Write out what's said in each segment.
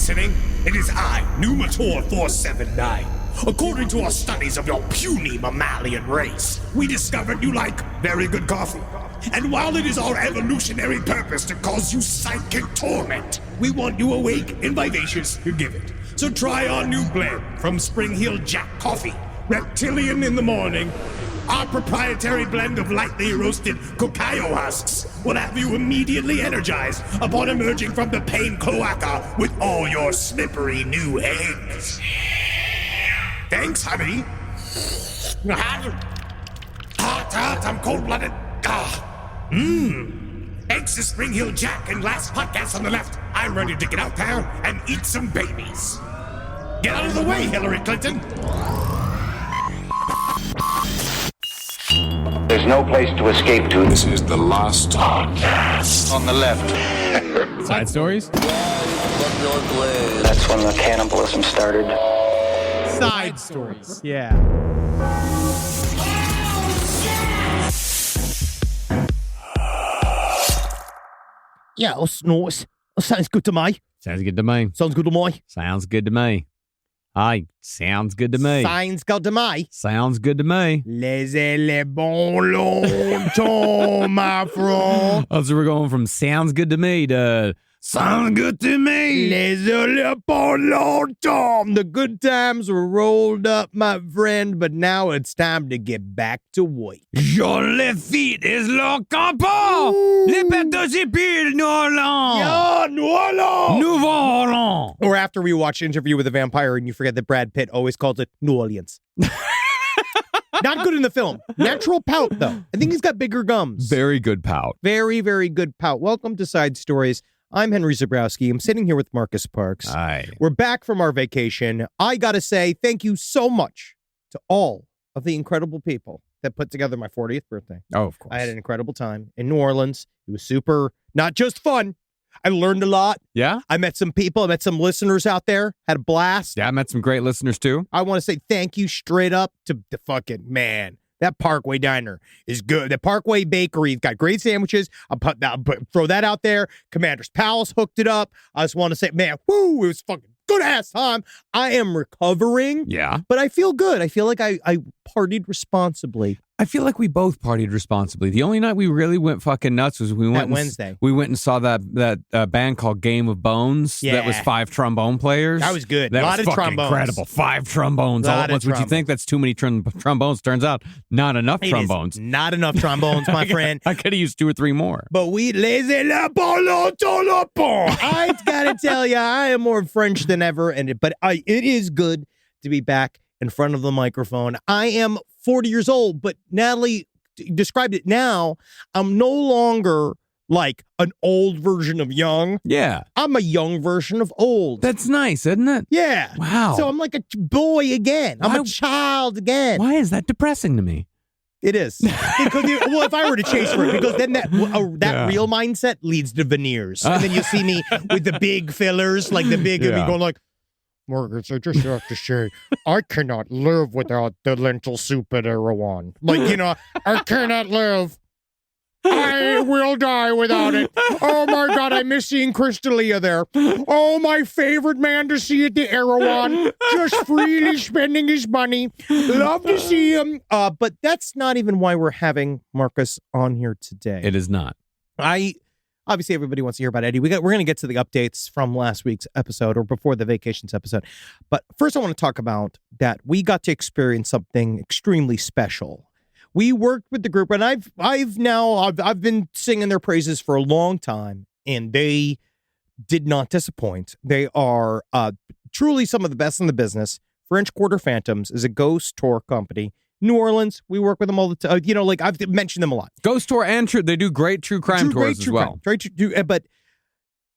listening? It is I, Numator 479. According to our studies of your puny mammalian race, we discovered you like very good coffee. And while it is our evolutionary purpose to cause you psychic torment, we want you awake and vivacious to give it. So try our new blend from Spring Hill Jack Coffee, Reptilian in the morning. Our proprietary blend of lightly roasted cacao husks will have you immediately energized upon emerging from the pain cloaca with all your slippery new eggs. Thanks, honey. Hot, I'm cold-blooded. Thanks to Spring Hill Jack and last podcast on the left, I'm ready to get out there and eat some babies. Get out of the way, Hillary Clinton. There's no place to escape to. This is the last podcast. On the left. Side stories? That's when the cannibalism started. Side stories. Yeah. Yeah, that's nice. That sounds good to me. Sounds good to me. Sounds good to me. Sounds good to me. Aye, sounds good to me. Sounds good to me. Sounds good to me. Laissez-les bon longtemps, my friend. Oh, so we're going from sounds good to me to sounds good to me. Laissez-les bon longtemps. The good times were rolled up, my friend, but now it's time to get back to work. Sur les feet is le campo. Les pétos et pieds, New Orleans. Yeah, New Orleans. Nouveau Orleans. Or after we watch Interview with a Vampire and you forget that Brad Pitt always calls it New Orleans. Not good in the film. Natural pout, though. I think he's got bigger gums. Very good pout. Very, very good pout. Welcome to Side Stories. I'm Henry Zabrowski. I'm sitting here with Marcus Parks. Aye. We're back from our vacation. I got to say thank you so much to all of the incredible people that put together my 40th birthday. Oh, of course. I had an incredible time in New Orleans. It was super, not just fun. I learned a lot. Yeah? I met some people. I met some listeners out there. Had a blast. Yeah, I met some great listeners, too. I want to say thank you straight up to the fucking man. That Parkway Diner is good. The Parkway Bakery's got great sandwiches. Throw that out there. Commander's Palace hooked it up. I just want to say, man, whoo, it was fucking good-ass time. I am recovering. Yeah. But I feel good. I feel like I partied responsibly. I feel like we both partied responsibly. The only night we really went fucking nuts was we went Wednesday. We went and saw that band called Game of Bones. Yeah. That was 5 trombone players. That was good. That a lot was of fucking trombones. incredible. 5 trombones all at once. Would you think that's too many trombones? Turns out not enough trombones. It is not enough trombones, my friend. I could have used 2 or 3 more. But we I gotta tell you, I am more French than ever, but it is good to be back in front of the microphone. I am 40 years old, but Natalie described it now. I'm no longer like an old version of young. Yeah. I'm a young version of old. That's nice, isn't it? Yeah. Wow. So I'm like a boy again. I'm a child again. Why is that depressing to me? It is. Because if I were to chase for it, because then that real mindset leads to veneers. And then you see me with the big fillers, like the big, me going like, Marcus, I just have to say, I cannot live without the lentil soup at Erewhon. Like, I cannot live. I will die without it. Oh, my God, I miss seeing Crystalia there. Oh, my favorite man to see at the Erewhon, just freely spending his money. Love to see him. But that's not even why we're having Marcus on here today. It is not. Obviously, everybody wants to hear about Eddie. We're going to get to the updates from last week's episode or before the vacations episode. But first, I want to talk about that we got to experience something extremely special. We worked with the group, and I've been singing their praises for a long time, and they did not disappoint. They are truly some of the best in the business. French Quarter Phantoms is a ghost tour company. New Orleans, we work with them all the time. I've mentioned them a lot. Ghost tour and they do great true crime tours as well. But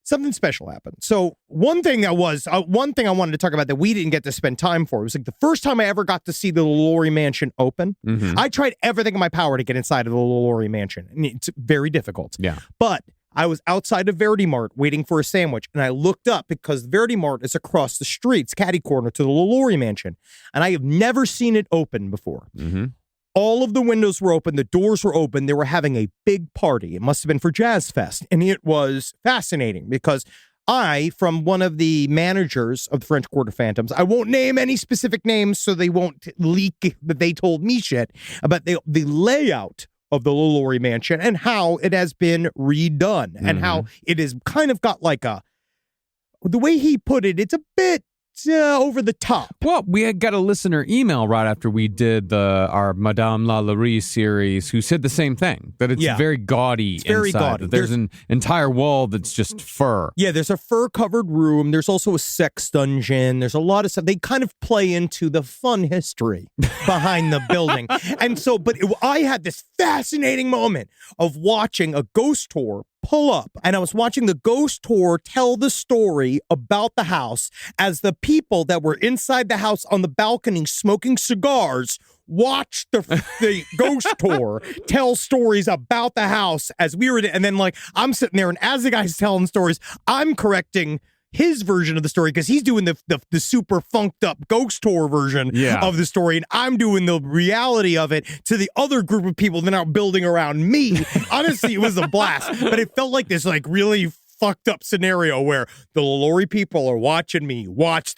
something special happened. So one thing I wanted to talk about that we didn't get to spend time for, it was like the first time I ever got to see the LaLaurie Mansion open. Mm-hmm. I tried everything in my power to get inside of the LaLaurie Mansion. And it's very difficult. Yeah. But I was outside of Verity Mart waiting for a sandwich, and I looked up because Verity Mart is across the street, it's catty corner to the LaLaurie Mansion, and I have never seen it open before. Mm-hmm. All of the windows were open, the doors were open, they were having a big party. It must have been for Jazz Fest, and it was fascinating because from one of the managers of the French Quarter Phantoms, I won't name any specific names so they won't leak that they told me shit, about the layout of the LaLaurie mansion and how it has been redone and how it is kind of got like the way he put it, it's a bit over the top. Well, we had got a listener email right after we did our Madame LaLaurie series who said the same thing, that it's very gaudy inside. Very gaudy. There's an entire wall that's just fur. Yeah, there's a fur-covered room. There's also a sex dungeon. There's a lot of stuff. They kind of play into the fun history behind the building. And so, I had this fascinating moment of watching a ghost tour pull up, and I was watching the ghost tour tell the story about the house as the people that were inside the house on the balcony smoking cigars watched the ghost tour tell stories about the house as we were, and then I'm sitting there, and as the guy's telling stories, I'm correcting his version of the story because he's doing the super funked up ghost tour version of the story, and I'm doing the reality of it to the other group of people that are building around me. Honestly, it was a blast, but it felt like this really fucked up scenario where the LaLaurie people are watching me watch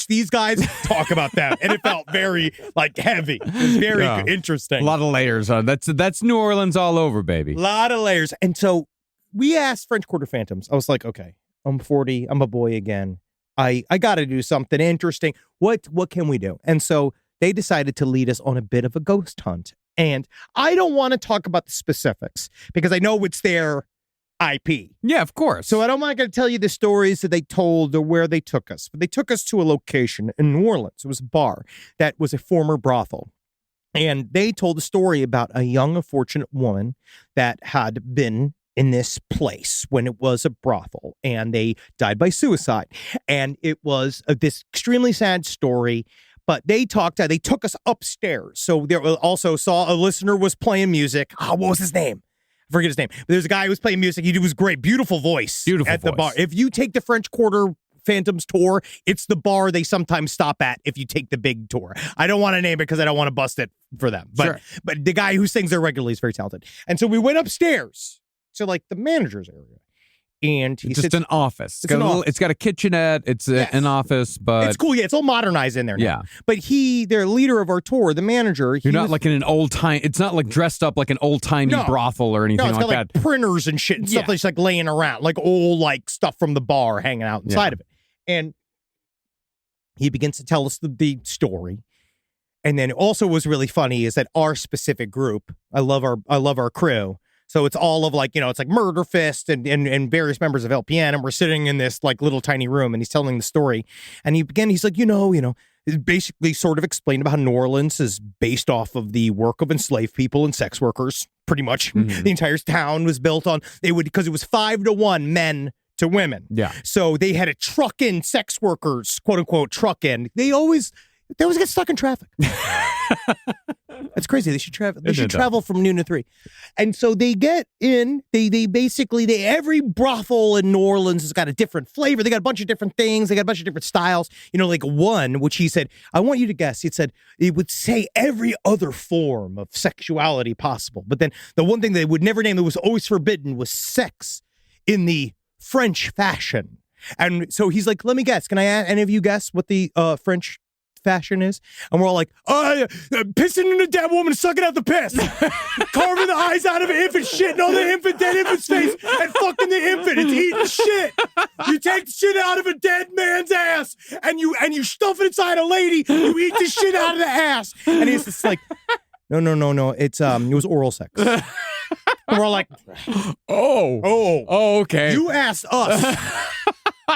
these guys talk about them, and it felt very heavy. It was very interesting. A lot of layers on that's New Orleans all over, baby. A lot of layers. And so we asked French Quarter Phantoms. I was like, okay, I'm 40. I'm a boy again. I got to do something interesting. What can we do? And so they decided to lead us on a bit of a ghost hunt. And I don't want to talk about the specifics because I know it's their IP. Yeah, of course. So I don't want to tell you the stories that they told or where they took us. But they took us to a location in New Orleans. It was a bar that was a former brothel. And they told a story about a young, unfortunate woman that had been in this place when it was a brothel, and they died by suicide. And it was this extremely sad story, but they took us upstairs. So there also saw a listener was playing music. What was his name? I forget his name. But there's a guy who was playing music. He was great. Beautiful voice. The bar. If you take the French Quarter Phantoms tour, it's the bar they sometimes stop at if you take the big tour. I don't want to name it because I don't want to bust it for them. But the guy who sings there regularly is very talented. And so we went upstairs to the manager's area, and he just an office. It's got a kitchenette. It's an office, but it's cool. Yeah, it's all modernized in there now. Yeah, but their leader of our tour, the manager, you're not in an old time. It's not dressed up like an old timey brothel or anything it's like got that. Printers and shit and stuff that's laying around, old stuff from the bar hanging out inside of it. And he begins to tell us the story. And then also was really funny is that our specific group, I love our crew. So it's all of it's Murder Fist and various members of LPN, and we're sitting in this little tiny room, and he's telling the story, and he's like, it's basically sort of explained about how New Orleans is based off of the work of enslaved people and sex workers, pretty much. Mm-hmm. The entire town was built on because it was 5-to-1 men to women. Yeah. So they had to truck in sex workers, quote unquote, truck in. They always get stuck in traffic. That's crazy. They should travel. They should travel from noon to 3. And so they get in. They basically every brothel in New Orleans has got a different flavor. They got a bunch of different things. They got a bunch of different styles. One which he said, I want you to guess. He said it would say every other form of sexuality possible. But then the one thing they would never name that was always forbidden was sex in the French fashion. And so he's like, let me guess. Can I ask any of you guess what the French fashion is? And we're all like, pissing in a dead woman, sucking out the piss, carving the eyes out of an infant, shitting on the dead infant's face, and fucking the infant. It's eating shit. You take the shit out of a dead man's ass, and you stuff it inside a lady. You eat the shit out of the ass. And he's just like, no. It was oral sex. And we're all like, okay. You asked us.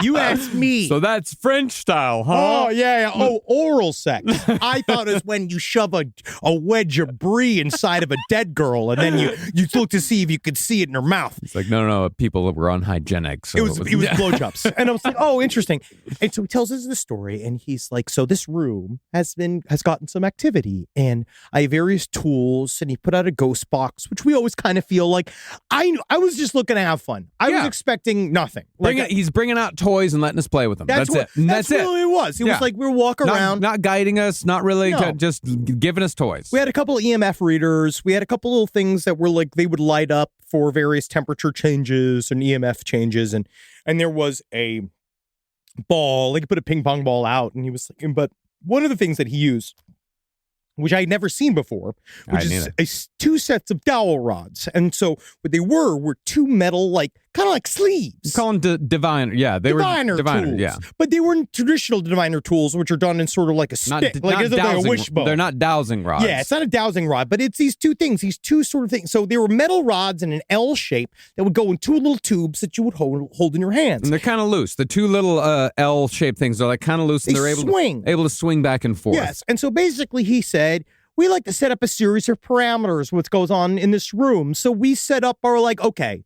You asked me. So that's French style, huh? Oh, yeah. Oh, oral sex. I thought it was when you shove a wedge of brie inside of a dead girl, and then you look to see if you could see it in her mouth. It's like, no, people were unhygienic. So it was blowjobs. And I was like, oh, interesting. And so he tells us the story, and he's like, so this room has gotten some activity, and I have various tools, and he put out a ghost box, which we always kind of feel like, I was just looking to have fun. I was expecting nothing. He's bringing out toys and letting us play with them. That's it. That's really it was. It was like we were walking around. Not guiding us, not really just giving us toys. We had a couple of EMF readers. We had a couple little things that were they would light up for various temperature changes and EMF changes. And there was a ball, like, he put a ping pong ball out, and he was like, but one of the things that he used, which I had never seen before, which is two sets of dowel rods. And so what they were two metal, like, kind of like sleeves. You call them diviner. Yeah, they diviner were diviner tools. Yeah, but they weren't traditional diviner tools, which are done in sort of like a stick, like a wishbone. They're not dowsing rods. Yeah, it's not a dowsing rod, but it's these two things, these two sort of things. So they were metal rods in an L shape that would go in two little tubes that you would hold in your hands. And they're kind of loose. The two little L-shaped things are like kind of loose, and they're able to swing back and forth. Yes, and so basically he said, we like to set up a series of parameters, what goes on in this room. So we set up our, like, okay,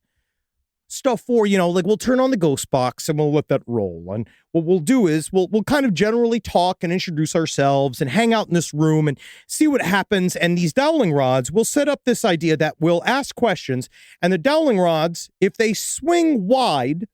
stuff for, like, we'll turn on the ghost box and we'll let that roll. And what we'll do is we'll kind of generally talk and introduce ourselves and hang out in this room and see what happens. And these dowling rods, we'll set up this idea that we'll ask questions, and the dowling rods, if they swing wide,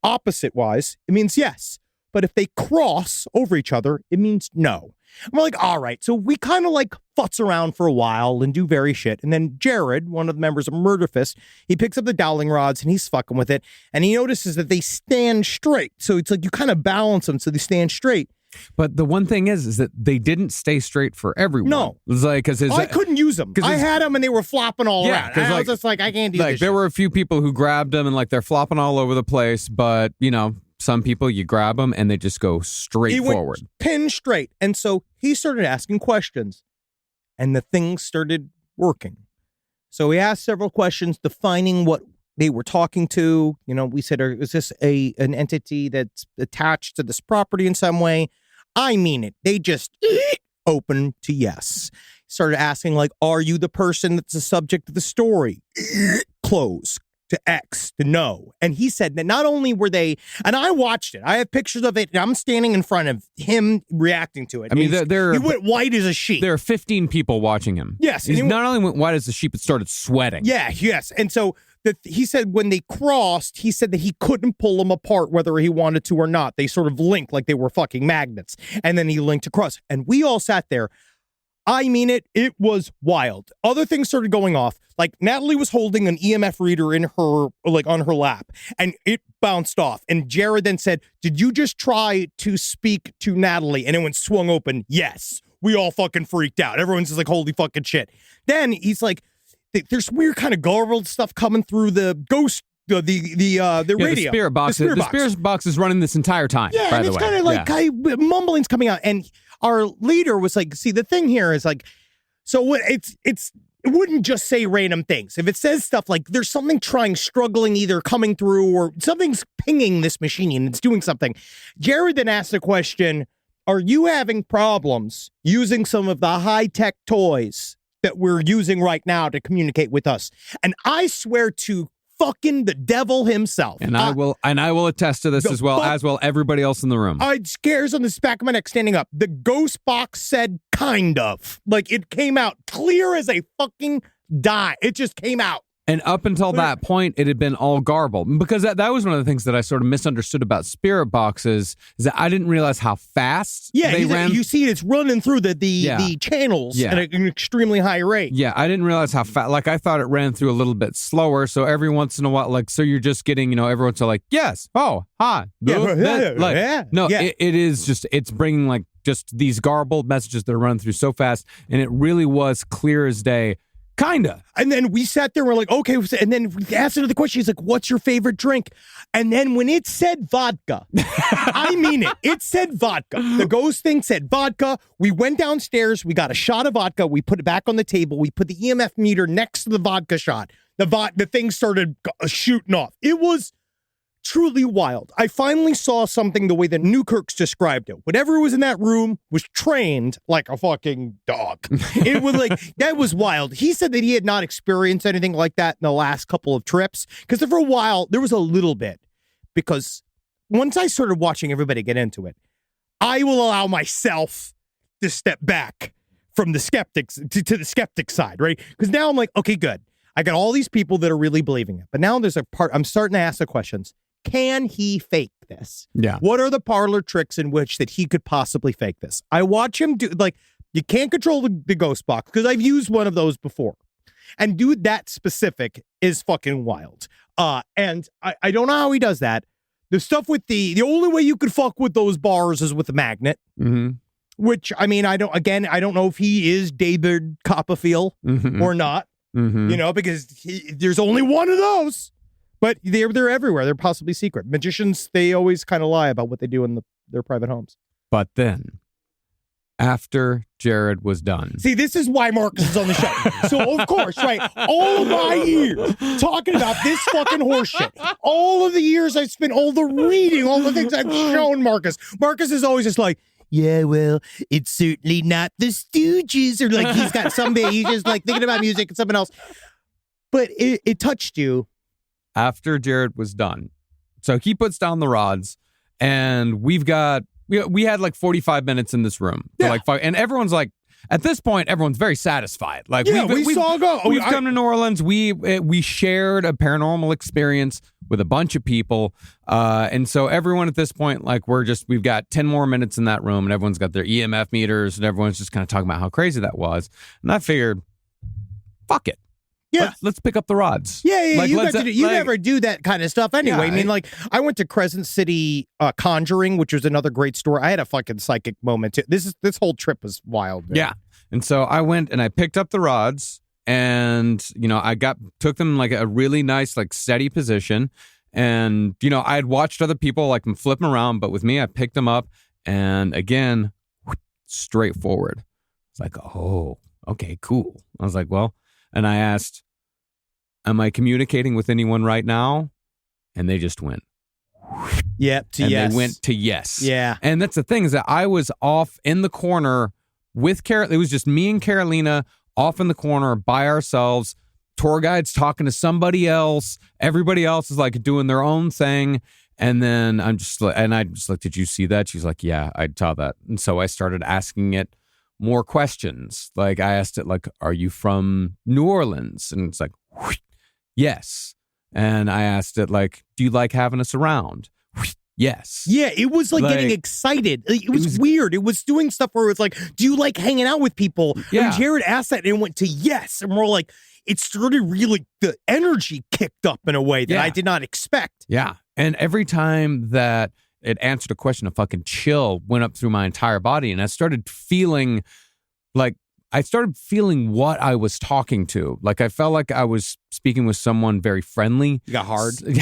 opposite wise, it means yes. But if they cross over each other, it means no. And we're like, all right. So we kind of like futz around for a while and do very shit. And then Jared, one of the members of Murderfist, he picks up the dowling rods and he's fucking with it. And he notices that they stand straight. So it's like you kind of balance them so they stand straight. But the one thing is that they didn't stay straight for everyone. No. It's like, I couldn't use them. I had them and they were flopping all around. And I was just like, I can't do this. There were a few people who grabbed them and like they're flopping all over the place. But, some people, you grab them and they just go straight forward. Pin straight. And so he started asking questions and the thing started working. So he asked several questions defining what they were talking to. We said, is this an entity that's attached to this property in some way? I mean it. They just open to yes. Started asking, like, are you the person that's the subject of the story? Close. To X, to no. And he said that not only were they, and I watched it, I have pictures of it, and I'm standing in front of him reacting to it. I mean, he went white as a sheep. There are 15 people watching him. Yes. He not only went white as a sheep, but started sweating. Yeah, yes. And so he said when they crossed, he said that he couldn't pull them apart whether he wanted to or not. They sort of linked like they were fucking magnets. And then he linked across. And we all sat there. I mean it. It was wild. Other things started going off. Like Natalie was holding an EMF reader in her, like on her lap, and it bounced off. And Jared then said, "Did you just try to speak to Natalie?" And it went swung open. Yes. We all fucking freaked out. Everyone's just like, holy fucking shit. Then he's like, there's weird kind of garbled stuff coming through the ghost. The radio. The spirit box. The spirit box is running this entire time. Yeah, by and the it's way. kind of like mumbling's coming out. And our leader was like, see, the thing here is like, so what it wouldn't just say random things. If it says stuff like there's something struggling, either coming through or something's pinging this machine and it's doing something. Jared then asked the question, are you having problems using some of the high-tech toys that we're using right now to communicate with us? And I swear to fucking the devil himself. And I will attest to this as well everybody else in the room. I scares on the back of my neck standing up. The ghost box said kind of. Like it came out clear as a fucking die. It just came out. And up until that point, it had been all garbled. Because that was one of the things that I sort of misunderstood about spirit boxes, is that I didn't realize how fast they ran. You see it's running through the channels at an extremely high rate. Yeah, I didn't realize how fast. Like, I thought it ran through a little bit slower. So every once in a while, like, so you're just getting, everyone's like, yes, oh, hi. No, it is just, it's bringing, like, just these garbled messages that are running through so fast. And it really was clear as day. Kinda. And then we sat there and we're like, okay. And then we asked another question. He's like, what's your favorite drink? And then when it said vodka, I mean it. It said vodka. The ghost thing said vodka. We went downstairs. We got a shot of vodka. We put it back on the table. We put the EMF meter next to the vodka shot. The thing started shooting off. It was truly wild. I finally saw something the way that Newkirk's described it. Whatever was in that room was trained like a fucking dog. It was like, that was wild. He said that he had not experienced anything like that in the last couple of trips. Because for a while, there was a little bit. Because once I started watching everybody get into it, I will allow myself to step back from the skeptics to the skeptic side, right? Because now I'm like, okay, good. I got all these people that are really believing it. But now there's a part, I'm starting to ask the questions. Can he fake this? Yeah. What are the parlor tricks in which that he could possibly fake this? I watch him do, like, you can't control the ghost box because I've used one of those before. And dude, that specific is fucking wild. And I don't know how he does that. The stuff with the only way you could fuck with those bars is with a magnet. Mm-hmm. Which, I mean, I don't know if he is David Copperfield or not, you know, because there's only one of those. But they're everywhere. They're possibly secret. Magicians, they always kind of lie about what they do in their private homes. But then, after Jared was done. See, this is why Marcus is on the show. So, of course, right, all of my years talking about this fucking horse shit, all of the years I've spent, all the reading, all the things I've shown Marcus. Marcus is always just like, yeah, well, it's certainly not the Stooges. Or like he's got he's just like thinking about music and something else. But it touched you. After Jared was done. So he puts down the rods and we had like 45 minutes in this room. Yeah. And everyone's like, at this point, everyone's very satisfied. Like we saw go. We've come to New Orleans. We shared a paranormal experience with a bunch of people. And so everyone at this point, like we've got 10 more minutes in that room and everyone's got their EMF meters and everyone's just kind of talking about how crazy that was. And I figured, fuck it. Yeah. Let's pick up the rods. Yeah. Like, you never do that kind of stuff anyway. Yeah, I mean, like, I went to Crescent City Conjuring, which was another great store. I had a fucking psychic moment too. This whole trip was wild. Man. Yeah. And so I went and I picked up the rods and, you know, took them in like a really nice, like steady position. And, you know, I had watched other people like flip them around, but with me, I picked them up and again, straight forward. It's like, oh, okay, cool. I was like, well, and I asked, am I communicating with anyone right now? And they just went. Yep, to yes. And they went to yes. Yeah. And that's the thing is that I was off in the corner with Carol. It was just me and Carolina off in the corner by ourselves. Tour guide's talking to somebody else. Everybody else is like doing their own thing. And then I just like, did you see that? She's like, yeah, I saw that. And so I started asking it more questions. Like I asked it like, are you from New Orleans? And it's like, yes. And I asked it like, do you like having us around? Yes. Yeah, it was like getting excited. It was weird. It was doing stuff where it's like, do you like hanging out with people? Yeah. And Jared asked that and it went to yes. And we're like, it started really, the energy kicked up in a way that I did not expect. Yeah. And every time that it answered a question, a fucking chill went up through my entire body. And I started feeling what I was talking to. Like I felt like I was speaking with someone very friendly. You got hard. You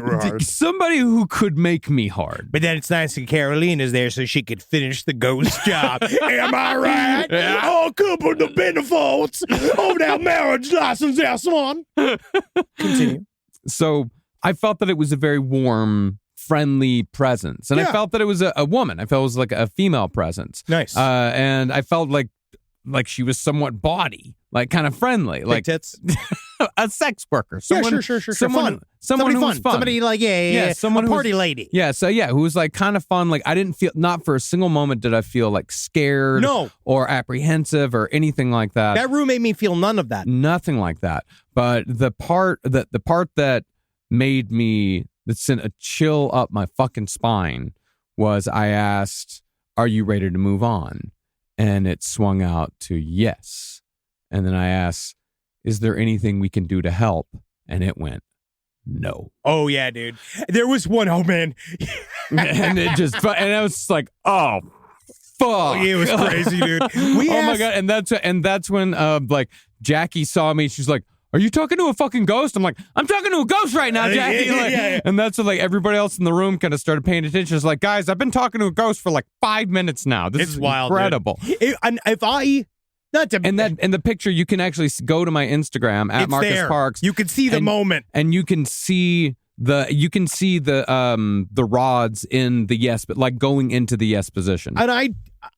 were hard. Somebody who could make me hard. But then it's nice that Carolina's there so she could finish the ghost job. Am I right? Yeah. Oh, couple the benefits of that marriage license there, son. Continue. So I felt that it was a very warm, friendly presence. And I felt that it was a woman. I felt it was like a female presence. Nice. And I felt like she was somewhat body, like kind of friendly. Big like tits. A sex worker. Someone, Sure. Someone who was fun. Somebody like, someone a party lady. Yeah, so who was like kind of fun. Like I didn't feel, not for a single moment did I feel like scared or apprehensive or anything like that. That room made me feel none of that. Nothing like that. But the part that made me, that sent a chill up my fucking spine was I asked, are you ready to move on? And it swung out to yes. And then I asked, is there anything we can do to help? And it went, no. Oh, yeah, dude. There was one, oh, man. and I was just like, oh, fuck. Oh, yeah, it was crazy, dude. My God. And that's when, like, Jackie saw me. She's like, are you talking to a fucking ghost? I'm like, I'm talking to a ghost right now, Jackie. Yeah. And that's when like everybody else in the room kind of started paying attention. It's like, guys, I've been talking to a ghost for like 5 minutes now. This is wild, incredible. And the picture, you can actually go to my Instagram at Marcus there. Parks. You can see the moment, and you can see the rods in the yes, but like going into the yes position. And I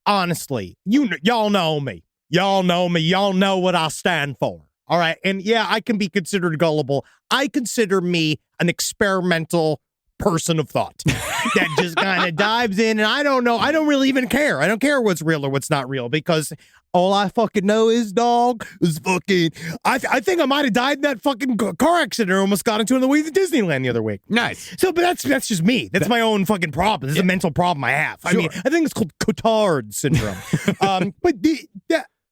honestly, y'all know me. Y'all know me. Y'all know what I stand for. All right. And yeah, I can be considered gullible. I consider me an experimental person of thought that just kind of dives in. And I don't know. I don't really even care. I don't care what's real or what's not real because all I fucking know is fucking. I think I might have died in that fucking car accident or almost got into in the way to Disneyland the other week. Nice. So, but that's just me. That's my own fucking problem. This is a mental problem I have. Sure. I mean, I think it's called Cotard syndrome. But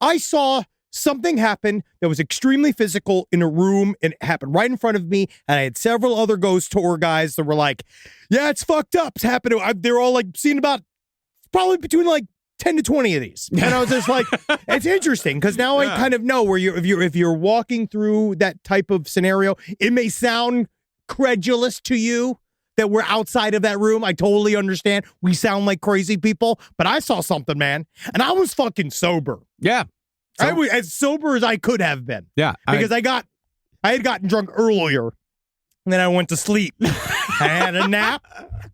I saw something happened that was extremely physical in a room, and it happened right in front of me. And I had several other ghost tour guys that were like, yeah, it's fucked up. It's happening. They're all like seeing about probably between like 10 to 20 of these. And I was just like, it's interesting because now I kind of know where if you're walking through that type of scenario, it may sound credulous to you that we're outside of that room. I totally understand. We sound like crazy people, but I saw something, man. And I was fucking sober. Yeah. I was as sober as I could have been. Yeah. Because I had gotten drunk earlier, and then I went to sleep. I had a nap,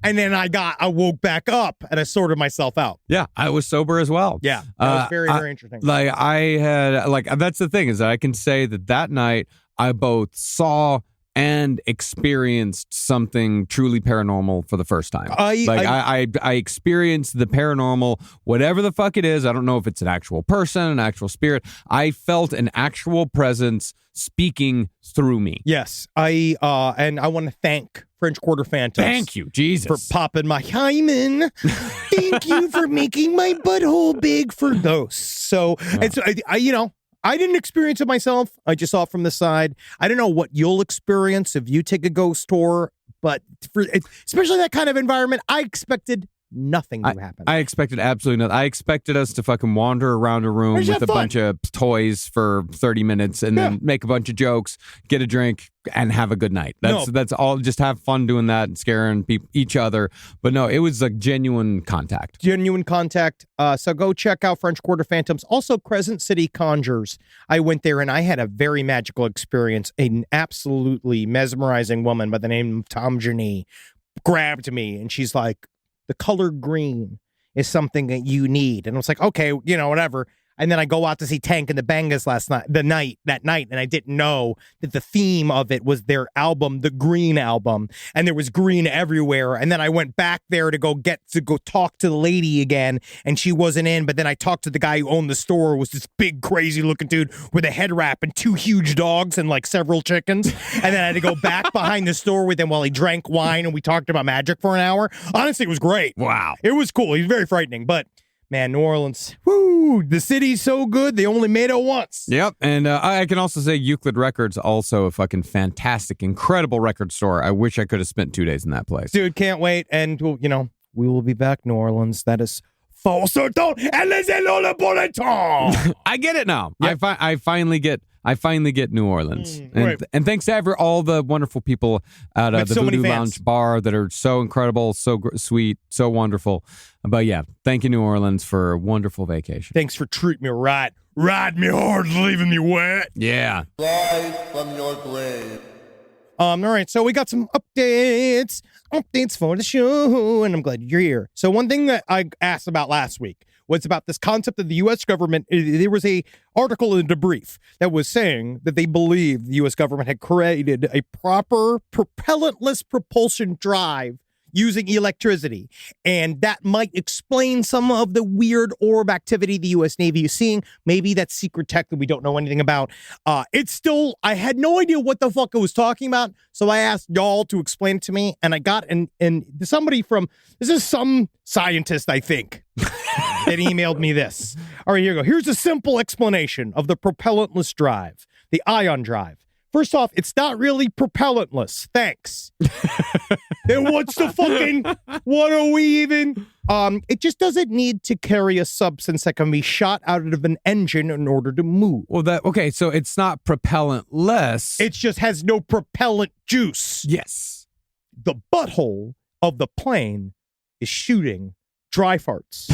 and then I woke back up, and I sorted myself out. Yeah, I was sober as well. Yeah, that was very, very interesting. Like I had, like that's the thing is that I can say that night I both saw and experienced something truly paranormal for the first time. I experienced the paranormal, whatever the fuck it is. I don't know if it's an actual person, an actual spirit. I felt an actual presence speaking through me. Yes, and I want to thank French Quarter Phantoms. Thank you, Jesus, for popping my hymen. Thank you for making my butthole big for ghosts. So it's I didn't experience it myself. I just saw it from the side. I don't know what you'll experience if you take a ghost tour, but especially that kind of environment, I expected nothing to happen. I expected absolutely nothing. I expected us to fucking wander around a room with a bunch of toys for 30 minutes and then make a bunch of jokes, get a drink, and have a good night. That's all. Just have fun doing that and scaring each other. But no, it was like genuine contact. So go check out French Quarter Phantoms. Also, Crescent City Conjures. I went there and I had a very magical experience. An absolutely mesmerizing woman by the name of Tom Janie grabbed me and she's like, the color green is something that you need. And I was like, okay, whatever. And then I go out to see Tank and the Bangas that night, and I didn't know that the theme of it was their album, the Green Album, and there was green everywhere. And then I went back there to go talk to the lady again, and she wasn't in. But then I talked to the guy who owned the store, who was this big, crazy looking dude with a head wrap and 2 huge dogs and like several chickens. And then I had to go back behind the store with him while he drank wine and we talked about magic for an hour. Honestly, it was great. Wow, it was cool. He was very frightening, but. Man, New Orleans, whoo, the city's so good, they only made it once. Yep, and I can also say Euclid Records, also a fucking fantastic, incredible record store. I wish I could have spent 2 days in that place. Dude, can't wait, and, we will be back, New Orleans. That is false certain, and les Napolitan. I get it now. Yep. I finally get New Orleans. Right. And thanks to all the wonderful people at the Voodoo Lounge Bar that are so incredible, so sweet, so wonderful. But yeah, thank you, New Orleans, for a wonderful vacation. Thanks for treating me right. Ride me hard, leaving me wet. Yeah. Rise from your grave. All right, so we got some updates for the show, and I'm glad you're here. So one thing that I asked about last week was about this concept of the U.S. government. There was a article in Debrief that was saying that they believed the U.S. government had created a proper propellantless propulsion drive using electricity. And that might explain some of the weird orb activity the U.S. Navy is seeing. Maybe that's secret tech that we don't know anything about. I had no idea what the fuck it was talking about. So I asked y'all to explain it to me. And I got, and this is some scientist, I think, that emailed me this. All right, here you go. Here's a simple explanation of the propellantless drive, the ion drive. First off, it's not really propellantless. Thanks. Then what are we even? It just doesn't need to carry a substance that can be shot out of an engine in order to move. Well, so it's not propellantless. It just has no propellant juice. Yes. The butthole of the plane is shooting dry farts.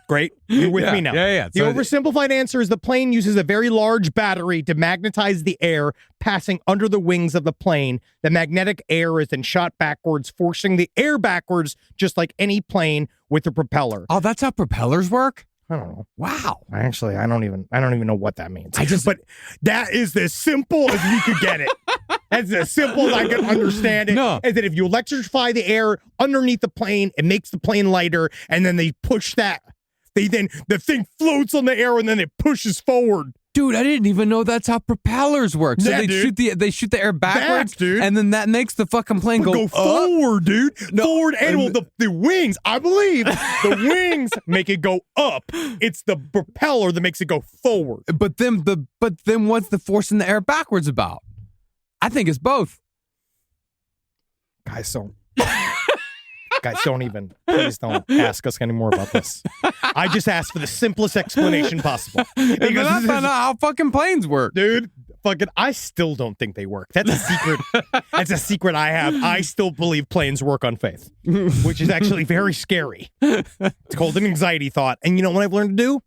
Great. You're with me now. Yeah. The oversimplified answer is the plane uses a very large battery to magnetize the air passing under the wings of the plane. The magnetic air is then shot backwards, forcing the air backwards, just like any plane with a propeller. Oh, that's how propellers work? I don't know. Wow. Actually, I don't even know what that means. But that is as simple as we could get it. That's as simple as I can understand it. No. Is that if you electrify the air underneath the plane, it makes the plane lighter, and then they push that. The thing floats on the air and then it pushes forward. Dude, I didn't even know that's how propellers work. So Yeah, they shoot the air backwards, dude. and then that makes the fucking plane go forward, dude. Forward, and well, the wings, I believe, the wings make it go up. It's the propeller that makes it go forward. But then what's the force in the air backwards about? I think it's both. Guys, please don't ask us anymore about this. I just asked for the simplest explanation possible. Because that's not how fucking planes work. Dude, I still don't think they work. That's a secret. That's a secret I have. I still believe planes work on faith, which is actually very scary. It's called an anxiety thought. And you know what I've learned to do?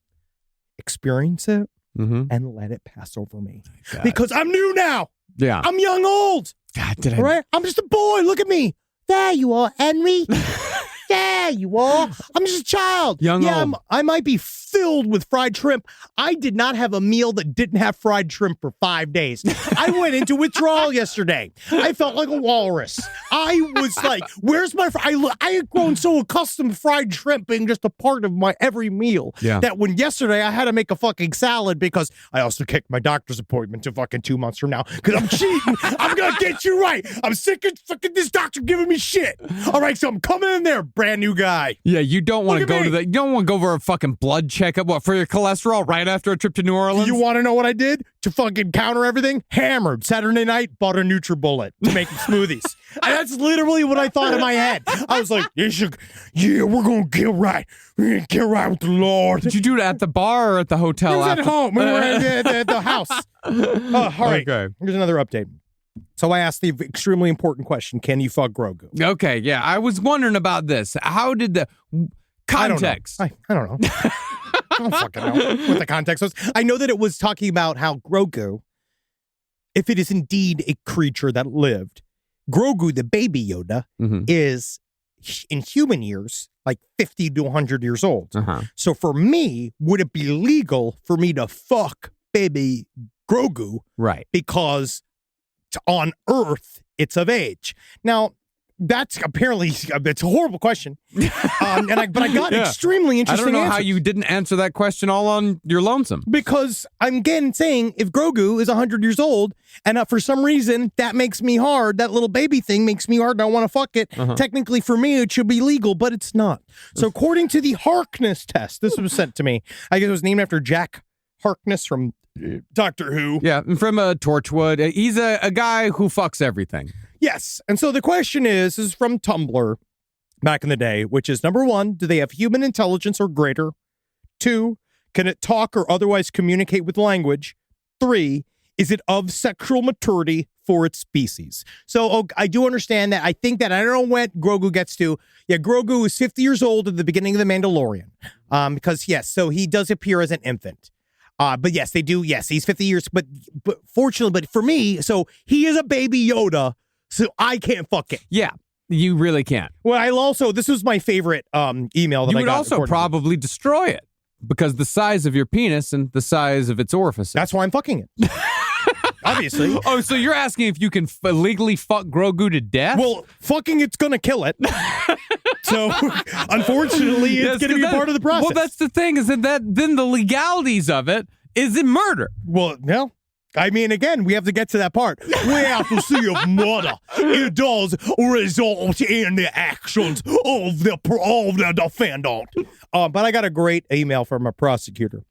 Experience it and let it pass over me. Because I'm new now. Yeah. I'm young old. God, All right? I'm just a boy. Look at me. There you are, Henry. There you are. I'm just a child. Old. I might be filled with fried shrimp. I did not have a meal that didn't have fried shrimp for 5 days. I went into withdrawal yesterday. I felt like a walrus. I was like, where's my I had grown so accustomed to fried shrimp being just a part of my every meal that when yesterday I had to make a fucking salad because I also kicked my doctor's appointment to fucking 2 months from now because I'm cheating. I'm going to get you right. I'm sick of fucking this doctor giving me shit. All right, so I'm coming in there, brand new guy. Yeah, you don't want to go you don't want to go for a fucking blood checkup for your cholesterol right after a trip to New Orleans. You want to know what I did to fucking counter everything? Hammered Saturday night, bought a NutriBullet to make smoothies. And that's literally what I thought in my head. I was like, we're gonna get right. We're gonna get right with the Lord. Did you do it at the bar or at the hotel? It was at home. We were at the house. All right. Okay. Here's another update. So I asked the extremely important question, can you fuck Grogu? Okay, yeah. I was wondering about this. How did the context? I don't know. I don't fucking know what the context was. I know that it was talking about how Grogu, if it is indeed a creature that lived, Grogu, the baby Yoda, is in human years like 50 to 100 years old. So for me, would it be legal for me to fuck baby Grogu? Right. Because on Earth, it's of age. Now, that's apparently, it's a horrible question. But I got extremely interesting I don't know answers. how you didn't answer that question all on your lonesome. Because I'm again saying if Grogu is 100 years old and for some reason that makes me hard, that little baby thing makes me hard and I want to fuck it, technically for me it should be legal, but it's not. So according to the Harkness test, this was sent to me. I guess it was named after Jack Harkness from Doctor Who. Yeah, from Torchwood. He's a guy who fucks everything. Yes. And so the question is from Tumblr back in the day, which is number 1, do they have human intelligence or greater? 2, can it talk or otherwise communicate with language? 3, is it of sexual maturity for its species? So I do understand that. I think that I don't know when Grogu gets to. Yeah, Grogu is 50 years old at the beginning of The Mandalorian. Because, yes, so he does appear as an infant. But yes, they do. Yes, he's 50 years. But fortunately, but for me, so he is a baby Yoda. So I can't fuck it. Yeah, you really can't. Well, this was my favorite email that you I got. You would also probably destroy it because the size of your penis and the size of its orifices. That's why I'm fucking it. Obviously. Oh, so you're asking if you can legally fuck Grogu to death? Well, fucking it's going to kill it. So, unfortunately, it's going to be part of the process. Well, that's the thing is that then the legalities of it is in murder. Well, no. I mean, again, we have to get to that part. We have to see if murder, it does result in the actions of the defendant. But I got a great email from a prosecutor.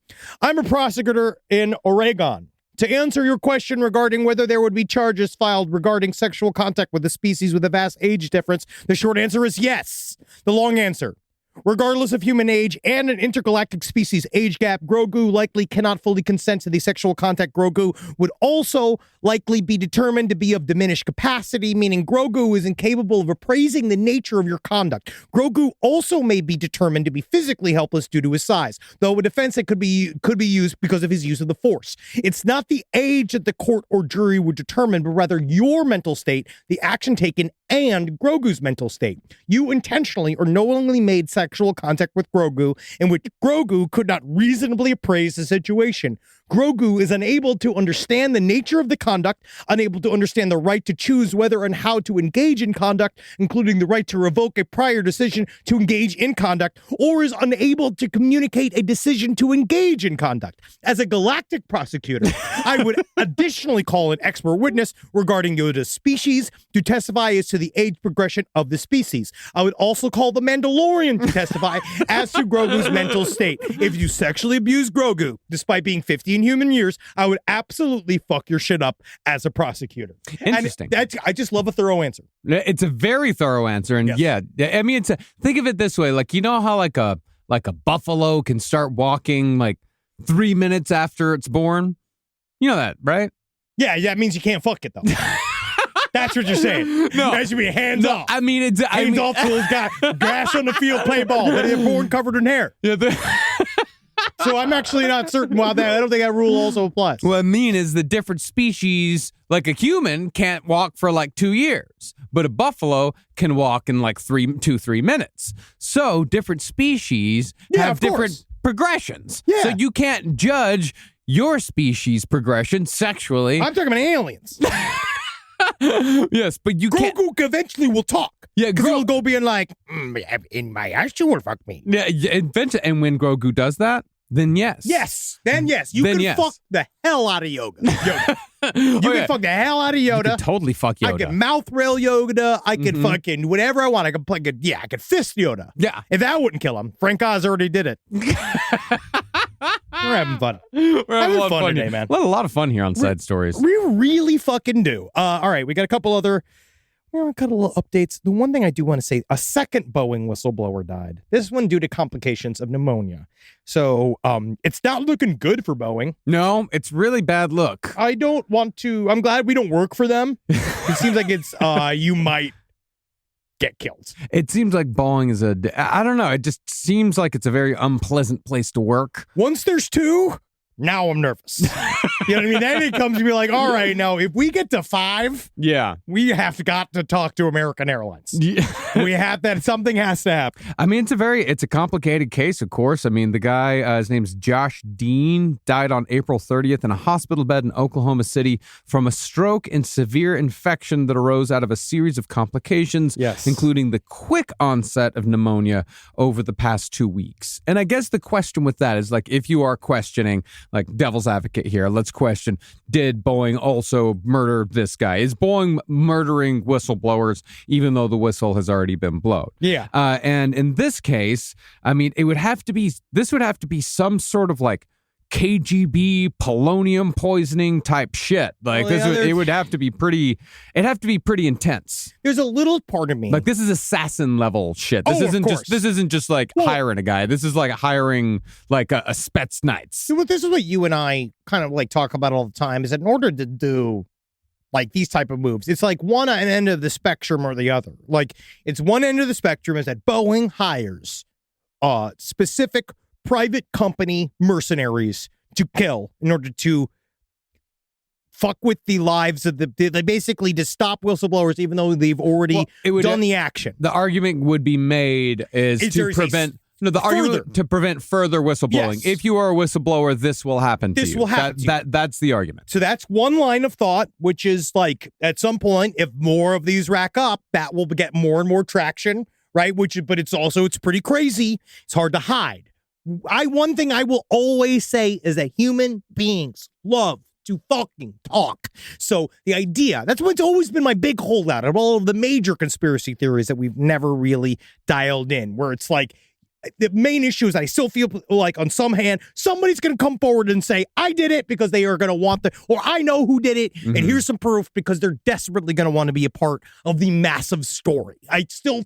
I'm a prosecutor in Oregon. To answer your question regarding whether there would be charges filed regarding sexual contact with a species with a vast age difference, the short answer is yes. The long answer, regardless of human age and an intergalactic species age gap, Grogu likely cannot fully consent to the sexual contact. Grogu would also likely be determined to be of diminished capacity, meaning Grogu is incapable of appraising the nature of your conduct. Grogu also may be determined to be physically helpless due to his size, though a defense that could be used because of his use of the Force. It's not the age that the court or jury would determine, but rather your mental state, the action taken, and Grogu's mental state. You intentionally or knowingly made sexual contact with Grogu in which Grogu could not reasonably appraise the situation. Grogu is unable to understand the nature of the conduct, unable to understand the right to choose whether and how to engage in conduct, including the right to revoke a prior decision to engage in conduct, or is unable to communicate a decision to engage in conduct. As a galactic prosecutor, I would additionally call an expert witness regarding Yoda's species to testify as to the age progression of the species. I would also call the Mandalorian to testify as to Grogu's mental state. If you sexually abuse Grogu, despite being 50 in human years, I would absolutely fuck your shit up as a prosecutor. Interesting. And I just love a thorough answer. It's a very thorough answer, and Yes. I mean, think of it this way: like, you know how like a buffalo can start walking like 3 minutes after it's born. You know that, right? Yeah, that means you can't fuck it though. That's what you're saying. No. That should be hands off. I mean, Hands off to those guys. Grass on the field, play ball. But they're born covered in hair. Yeah, So I'm actually not certain why that. I don't think that rule also applies. what I mean is the different species, like a human can't walk for like 2 years, but a buffalo can walk in like 3 minutes. So different species Yeah, have of different course. progressions. Yeah. So you can't judge your species progression sexually. I'm talking about aliens. Yes, but you can't. Grogu eventually will talk. Yeah, Because he'll go being like, in my ass, you will fuck me. Yeah, and when Grogu does that, then yes. Yes. Then yes. You Then can yes. fuck the hell out of Yoda. You Oh, can fuck the hell out of You Yoda. can totally fuck Yoda. I can mouth rail Yoda. I can fucking whatever I want. I can play. I can fist Yoda. Yeah. If that wouldn't kill him, Frank Oz already did it. We're having fun. We're having a lot of fun today, here. man. A lot of fun here on Side Stories. We really fucking do. All right, we got a couple other. Got a little updates. The one thing I do want to say, a second Boeing whistleblower died. This one due to complications of pneumonia. So it's not looking good for Boeing. No, it's really bad look. I don't want to. I'm glad we don't work for them. It seems like it's you might get killed. It seems like Boeing is I don't know. It just seems like it's a very unpleasant place to work. Once there's two, now I'm nervous. You know what I mean? Then it comes to be like, all right, now if we get to 5, Yeah. we have got to talk to American Airlines. Yeah. We have that. Something has to happen. I mean, it's a complicated case, of course. I mean, the guy, his name's Josh Dean, died on April 30th in a hospital bed in Oklahoma City from a stroke and severe infection that arose out of a series of complications, Yes. including the quick onset of pneumonia over the past 2 weeks. And I guess the question with that is, like, if you are questioning, like, devil's advocate here, let's question, did Boeing also murder this guy? Is Boeing murdering whistleblowers even though the whistle has already been blown? Yeah. And in this case, I mean, this would have to be some sort of like KGB polonium poisoning type shit. Like it would have to be pretty intense. There's a little part of me. Like this is assassin level shit. This isn't just like hiring a guy. This is like hiring like a Spetsnaz. So this is what you and I kind of like talk about all the time, is that in order to do like these type of moves, it's like one end of the spectrum or the other. Like it's one end of the spectrum is that Boeing hires specific private company mercenaries to kill in order to fuck with the lives of they basically to stop whistleblowers even though they've already done the action. The argument would be made is to prevent further whistleblowing. Yes. If you are a whistleblower, this will happen to you. This will happen to you. That's the argument. So that's one line of thought, which is like at some point, if more of these rack up, that will get more and more traction, right? But it's pretty crazy. It's hard to hide. One thing I will always say is that human beings love to fucking talk. So the idea, that's what's always been my big holdout of all of the major conspiracy theories that we've never really dialed in, where it's like, the main issue is I still feel like on some hand, somebody's going to come forward and say, I did it, because they are going to want or I know who did it. And here's some proof, because they're desperately going to want to be a part of the massive story. I still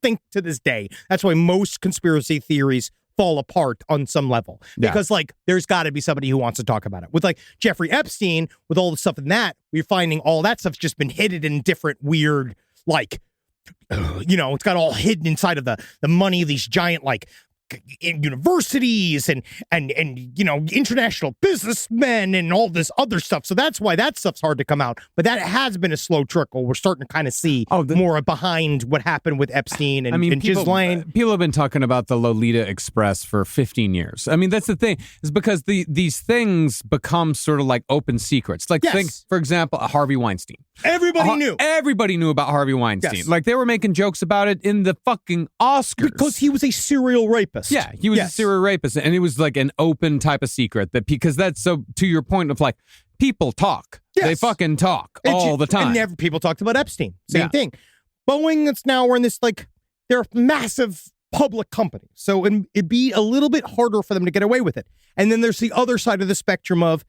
think to this day, that's why most conspiracy theories fall apart on some level, because like there's got to be somebody who wants to talk about it. With like Jeffrey Epstein, with all the stuff in that, we're finding all that stuff's just been hidden in different weird, like, it's got all hidden inside of the money, these giant like in universities and international businessmen and all this other stuff. So that's why that stuff's hard to come out. But that has been a slow trickle. We're starting to kind of see more behind what happened with Epstein and Ghislaine. People have been talking about the Lolita Express for 15 years. I mean, that's the thing, is because these things become sort of like open secrets. Like, think, for example, Harvey Weinstein. Everybody knew. Everybody knew about Harvey Weinstein. Yes. Like, they were making jokes about it in the fucking Oscars. Because he was a serial rapist. Yeah, he was a serial rapist. And it was like an open type of secret. Because that's so, to your point of like, people talk. Yes. They fucking talk all the time. And people talked about Epstein. Same thing. Boeing, it's now, we're in this, like, they're a massive public company. So it'd be a little bit harder for them to get away with it. And then there's the other side of the spectrum of,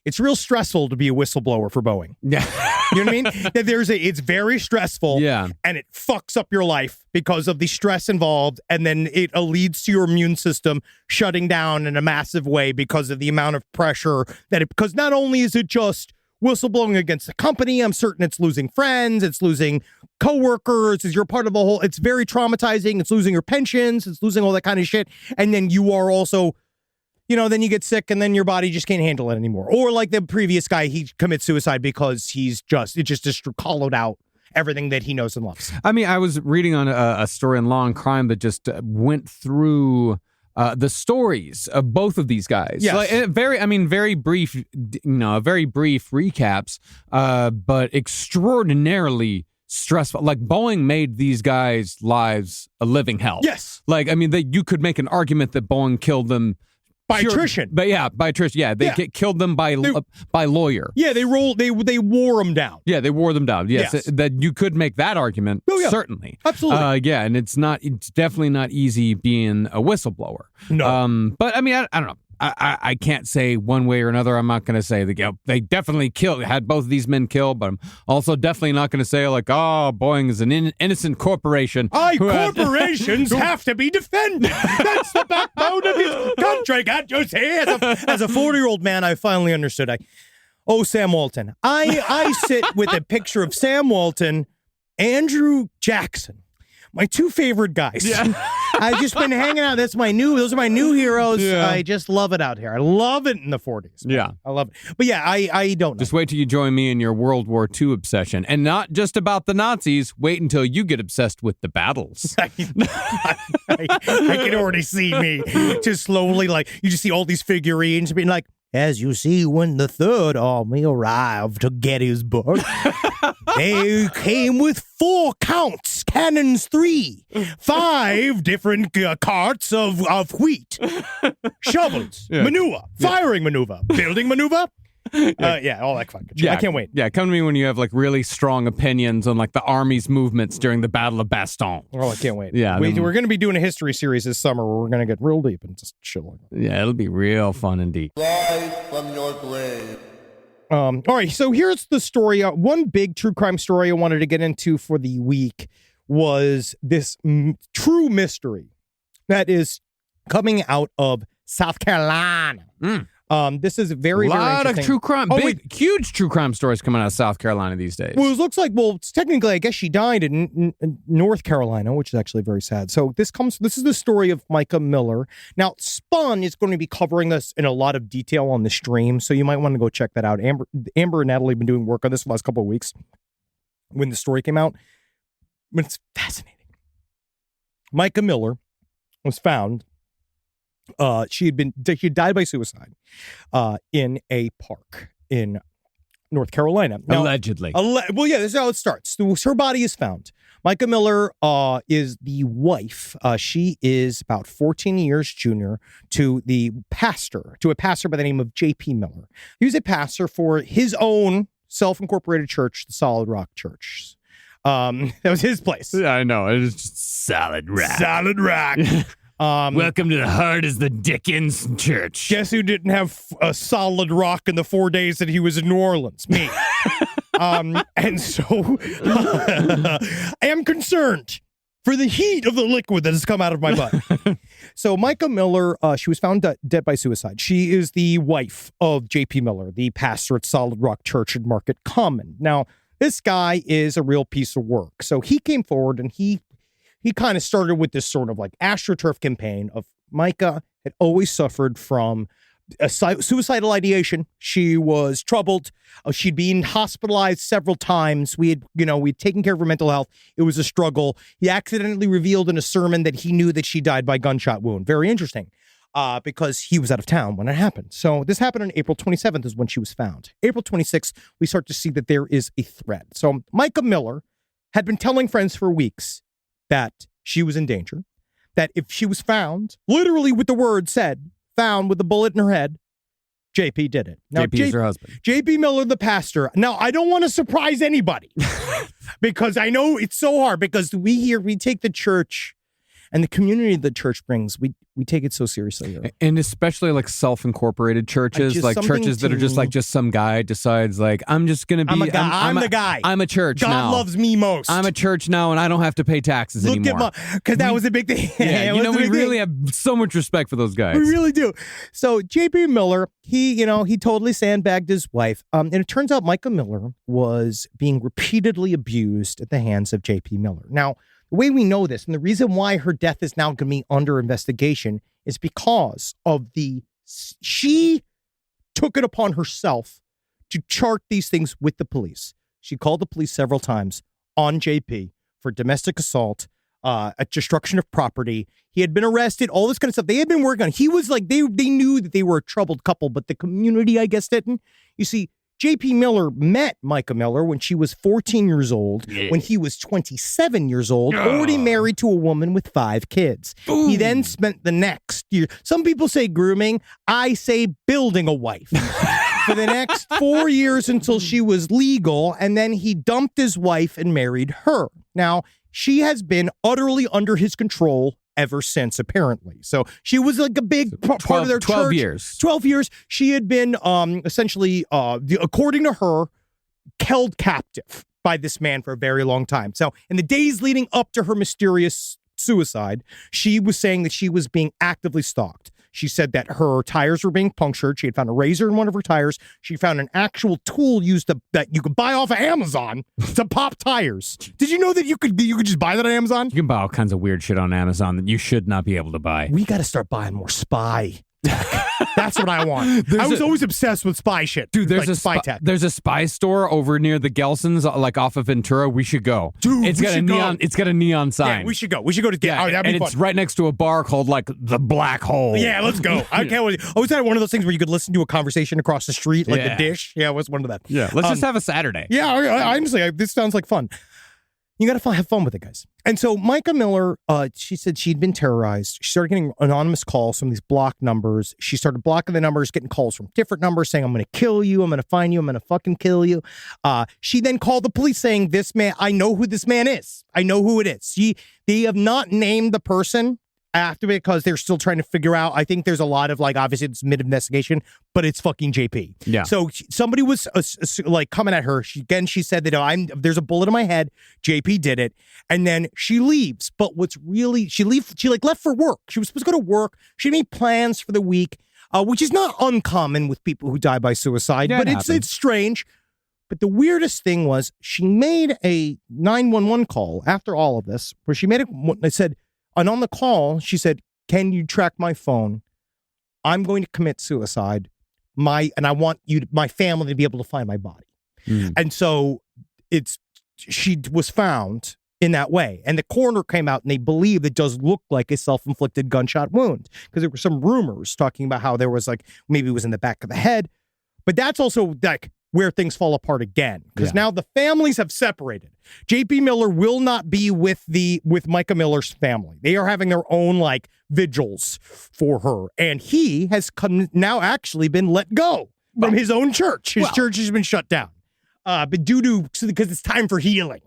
it's real stressful to be a whistleblower for Boeing. Yeah. You know what I mean? That it's very stressful. Yeah. And it fucks up your life because of the stress involved. And then it leads to your immune system shutting down in a massive way because of the amount of pressure because not only is it just whistleblowing against the company, I'm certain it's losing friends, it's losing coworkers, you're part of a whole, it's very traumatizing, it's losing your pensions, it's losing all that kind of shit. And then you are also, then you get sick and then your body just can't handle it anymore. Or like the previous guy, he commits suicide because it just hollowed out everything that he knows and loves. I mean, I was reading on a story in Law and Crime that just went through the stories of both of these guys. Yes. Like, very brief, very brief recaps, but extraordinarily stressful. Like, Boeing made these guys' lives a living hell. Yes. Like, I mean, you could make an argument that Boeing killed them by attrition. But by attrition. Yeah, they killed them by lawyer. Yeah, they wore them down. Yeah, they wore them down. Yes. That you could make that argument. Oh, yeah. Certainly. Absolutely. And it's definitely not easy being a whistleblower. No. But I mean, I don't know. I can't say one way or another. I'm not going to say that they definitely had both of these men killed, but I'm also definitely not going to say like, Boeing is an innocent corporation. Corporations have to be defended. That's the backbone of this country. God, you see, as a 40-year-old man, I finally understood. Sam Walton. I sit with a picture of Sam Walton, Andrew Jackson. My two favorite guys. Yeah. I've just been hanging out. Those are my new heroes. Yeah. I just love it out here. I love it in the 40s. Man. Yeah. I love it. But yeah, I don't know. Just wait till you join me in your World War II obsession. And not just about the Nazis. Wait until you get obsessed with the battles. I can already see me just slowly, like, you just see all these figurines being like, as you see, when the Third Army arrived to Gettysburg, they came with 4 counts, cannons 3, 5 different carts of wheat, shovels, maneuver, firing maneuver, building maneuver. All that fucking shit. I can't wait. Yeah, come to me when you have like really strong opinions on like the army's movements during the Battle of Bastogne. Oh, I can't wait. Yeah, we're going to be doing a history series this summer where we're going to get real deep and just chill. Yeah, it'll be real fun and deep. Rise from your grave. All right, so here's the story. One big true crime story I wanted to get into for the week was this true mystery that is coming out of South Carolina. This is very, very interesting. A lot of true crime, huge true crime stories coming out of South Carolina these days. Well, it looks like, it's technically, I guess she died in North Carolina, which is actually very sad. So this is the story of Mica Miller. Now, Spun is going to be covering this in a lot of detail on the stream, so you might want to go check that out. Amber and Natalie have been doing work on this for the last couple of weeks when the story came out. But it's fascinating. Mica Miller was found. She had died by suicide in a park in North Carolina. Now, allegedly. This is how it starts. Her body is found. Mica Miller is the wife. She is about 14 years junior to a pastor by the name of J.P. Miller. He was a pastor for his own self-incorporated church, the Solid Rock Church. That was his place. Yeah, I know. It was just Solid Rock. Solid Rock. Welcome to the heart is the Dickens Church. Guess who didn't have a solid rock in the 4 days that he was in New Orleans? Me. And so I am concerned for the heat of the liquid that has come out of my butt. So Mica Miller, she was found dead by suicide. She is the wife of J.P. Miller, the pastor at Solid Rock Church in Market Common. Now, this guy is a real piece of work. So he came forward and he kind of started with this sort of like AstroTurf campaign of Mica had always suffered from a suicidal ideation. She was troubled. She'd been hospitalized several times. We'd taken care of her mental health. It was a struggle. He accidentally revealed in a sermon that he knew that she died by gunshot wound. Very interesting, because he was out of town when it happened. So this happened on April 27th is when she was found. April 26th, we start to see that there is a threat. So Mica Miller had been telling friends for weeks that she was in danger, that if she was found, literally with the word said, found with a bullet in her head, JP did it. Now, JP is her husband. JP Miller, the pastor. Now, I don't want to surprise anybody because I know it's so hard because we take the church and the community the church brings, we take it so seriously here. And especially like self-incorporated churches, like churches that are just like some guy decides like, I'm just going to be, I'm the guy. I'm a church God now. loves me most. I'm a church now and I don't have to pay taxes anymore. Because that was a big thing. Yeah, we really have so much respect for those guys. We really do. So JP Miller, he totally sandbagged his wife. And it turns out Mica Miller was being repeatedly abused at the hands of JP Miller. Now, the way we know this, and the reason why her death is now going to be under investigation, is because of she took it upon herself to chart these things with the police. She called the police several times on JP for domestic assault, a destruction of property. He had been arrested, all this kind of stuff. They had been working on it. He was like, they knew that they were a troubled couple, but the community, I guess, didn't. You see, JP Miller met Mica Miller when she was 14 years old, when he was 27 years old, already married to a woman with 5 kids. Ooh. He then spent the next year, some people say grooming, I say building a wife, for the next 4 years until she was legal, and then he dumped his wife and married her. Now, she has been utterly under his control ever since, apparently. So she was like a big part of their 12 church. years. 12 years. She had been essentially, according to her, held captive by this man for a very long time. So in the days leading up to her mysterious suicide, she was saying that she was being actively stalked. She said that her tires were being punctured. She had found a razor in one of her tires. She found an actual tool that you could buy off of Amazon to pop tires. Did you know that you could just buy that on Amazon? You can buy all kinds of weird shit on Amazon that you should not be able to buy. We got to start buying more spy tech. That's what I want. I was always obsessed with spy shit. Dude, there's like a spy tech. There's a spy store over near the Gelsons, like off of Ventura. We should go. Dude, it's got a neon. It's got a neon sign. Yeah, we should go. We should go to get. Yeah, that'd be and fun. it's right next to a bar called like the Black Hole. Yeah, let's go. I can't wait. I always had one of those things where you could listen to a conversation across the street, like the Dish. Yeah, it was one of them. Yeah, let's just have a Saturday. Yeah, honestly, this sounds like fun. You got to have fun with it, guys. And so Mica Miller, she said she'd been terrorized. She started getting anonymous calls from these blocked numbers. She started blocking the numbers, getting calls from different numbers saying, I'm going to kill you. I'm going to find you. I'm going to fucking kill you. She then called the police saying, this man, I know who this man is. I know who it is. They have not named the person after because they're still trying to figure out. I think there's a lot of like, obviously it's mid-investigation, but it's fucking JP. Yeah. So somebody was like coming at her. She said that there's a bullet in my head. JP did it. And then she leaves. But what's really, she left for work. She was supposed to go to work. She made plans for the week, which is not uncommon with people who die by suicide, but it's strange. But the weirdest thing was she made a 911 call after all of this, where she made and on the call, she said, can you track my phone? I'm going to commit suicide. And I want my family to be able to find my body. Mm. And so she was found in that way. And the coroner came out and they believe it does look like a self-inflicted gunshot wound because there were some rumors talking about how there was like, maybe it was in the back of the head. But that's also like where things fall apart again. Because now the families have separated. JP Miller will not be with Mica Miller's family. They are having their own like vigils for her. And he has now actually been let go from his own church. His church has been shut down. But because it's time for healing.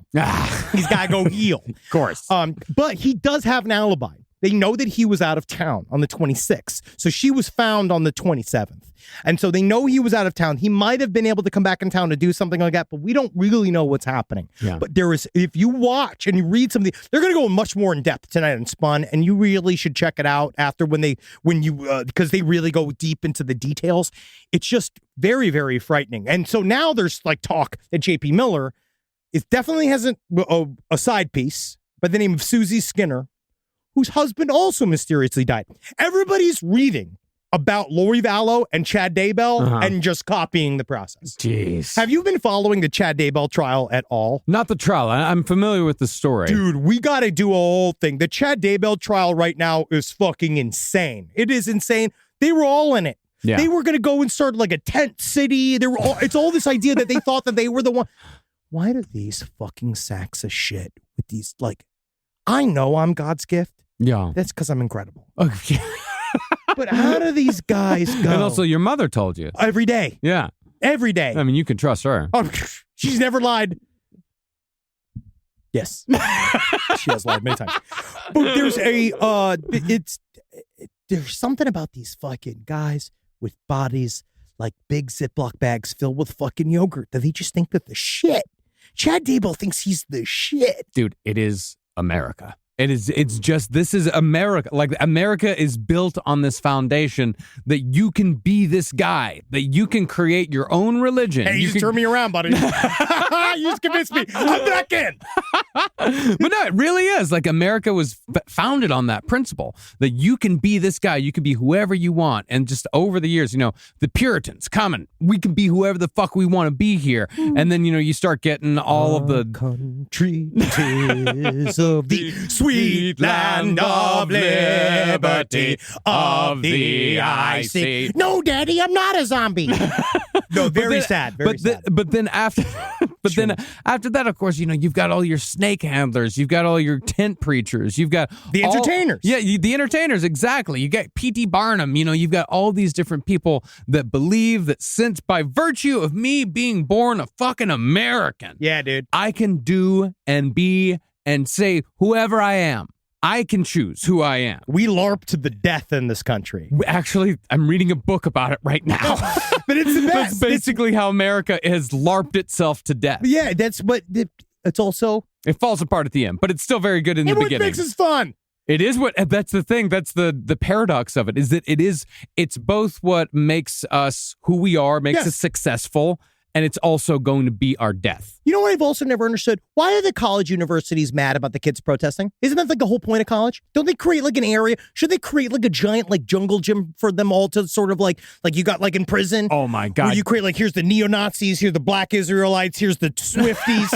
He's got to go heal. Of course. But he does have an alibi. They know that he was out of town on the 26th. So she was found on the 27th. And so they know he was out of town. He might have been able to come back in town to do something like that, but we don't really know what's happening. Yeah. But if you watch and you read something, they're going to go much more in depth tonight on Spun, and you really should check it out after because they really go deep into the details. It's just very, very frightening. And so now there's like talk that JP Miller definitely has a side piece by the name of Susie Skinner, whose husband also mysteriously died. Everybody's reading about Lori Vallow and Chad Daybell and just copying the process. Jeez. Have you been following the Chad Daybell trial at all? Not the trial. I'm familiar with the story. Dude, we got to do a whole thing. The Chad Daybell trial right now is fucking insane. It is insane. They were all in it. Yeah. They were going to go and start like a tent city. It's all this idea that they thought that they were the one. Why do these fucking sacks of shit with these, like, I know I'm God's gift. Yeah. That's because I'm incredible. Okay. But how do these guys go? And also, your mother told you. Every day. Yeah. Every day. I mean, you can trust her. Oh, she's never lied. Yes. She has lied many times. But there's something about these fucking guys with bodies like big Ziploc bags filled with fucking yogurt that they just think that the shit. Chad Daybell thinks he's the shit. Dude, it is America. It's just, this is America. Like, America is built on this foundation that you can be this guy, that you can create your own religion. Hey, you just turn me around, buddy. You just convinced me. I'm back in. But no, it really is. Like, America was founded on that principle that you can be this guy. You can be whoever you want. And just over the years, the Puritans coming. We can be whoever the fuck we want to be here. And then, you start getting all of the country tis of the sweet land of liberty, of the icy. No, Daddy, I'm not a zombie. No, very sad. Very sad. But then after that, of course, you've got all your snake handlers, you've got all your tent preachers, you've got the entertainers. The entertainers, exactly. You got P.T. Barnum. You've got all these different people that believe that since by virtue of me being born a fucking American, yeah, dude, I can do and be and say whoever I am. I can choose who I am. We LARP to the death in this country. Actually, I'm reading a book about it right now. But it's the best. That's basically how America has LARPed itself to death. Yeah, that's what it's also. It falls apart at the end, but it's still very good in the beginning. What makes it fun? It is that's the thing. That's the paradox of it, is that it's both what makes us who we are, makes us successful, and it's also going to be our death. You know what I've also never understood? Why are the college universities mad about the kids protesting? Isn't that like the whole point of college? Don't they create like an area? Should they create like a giant like jungle gym for them all to sort of like you got like in prison? Oh my God. Where you create like, here's the neo-Nazis, here's the black Israelites, here's the Swifties,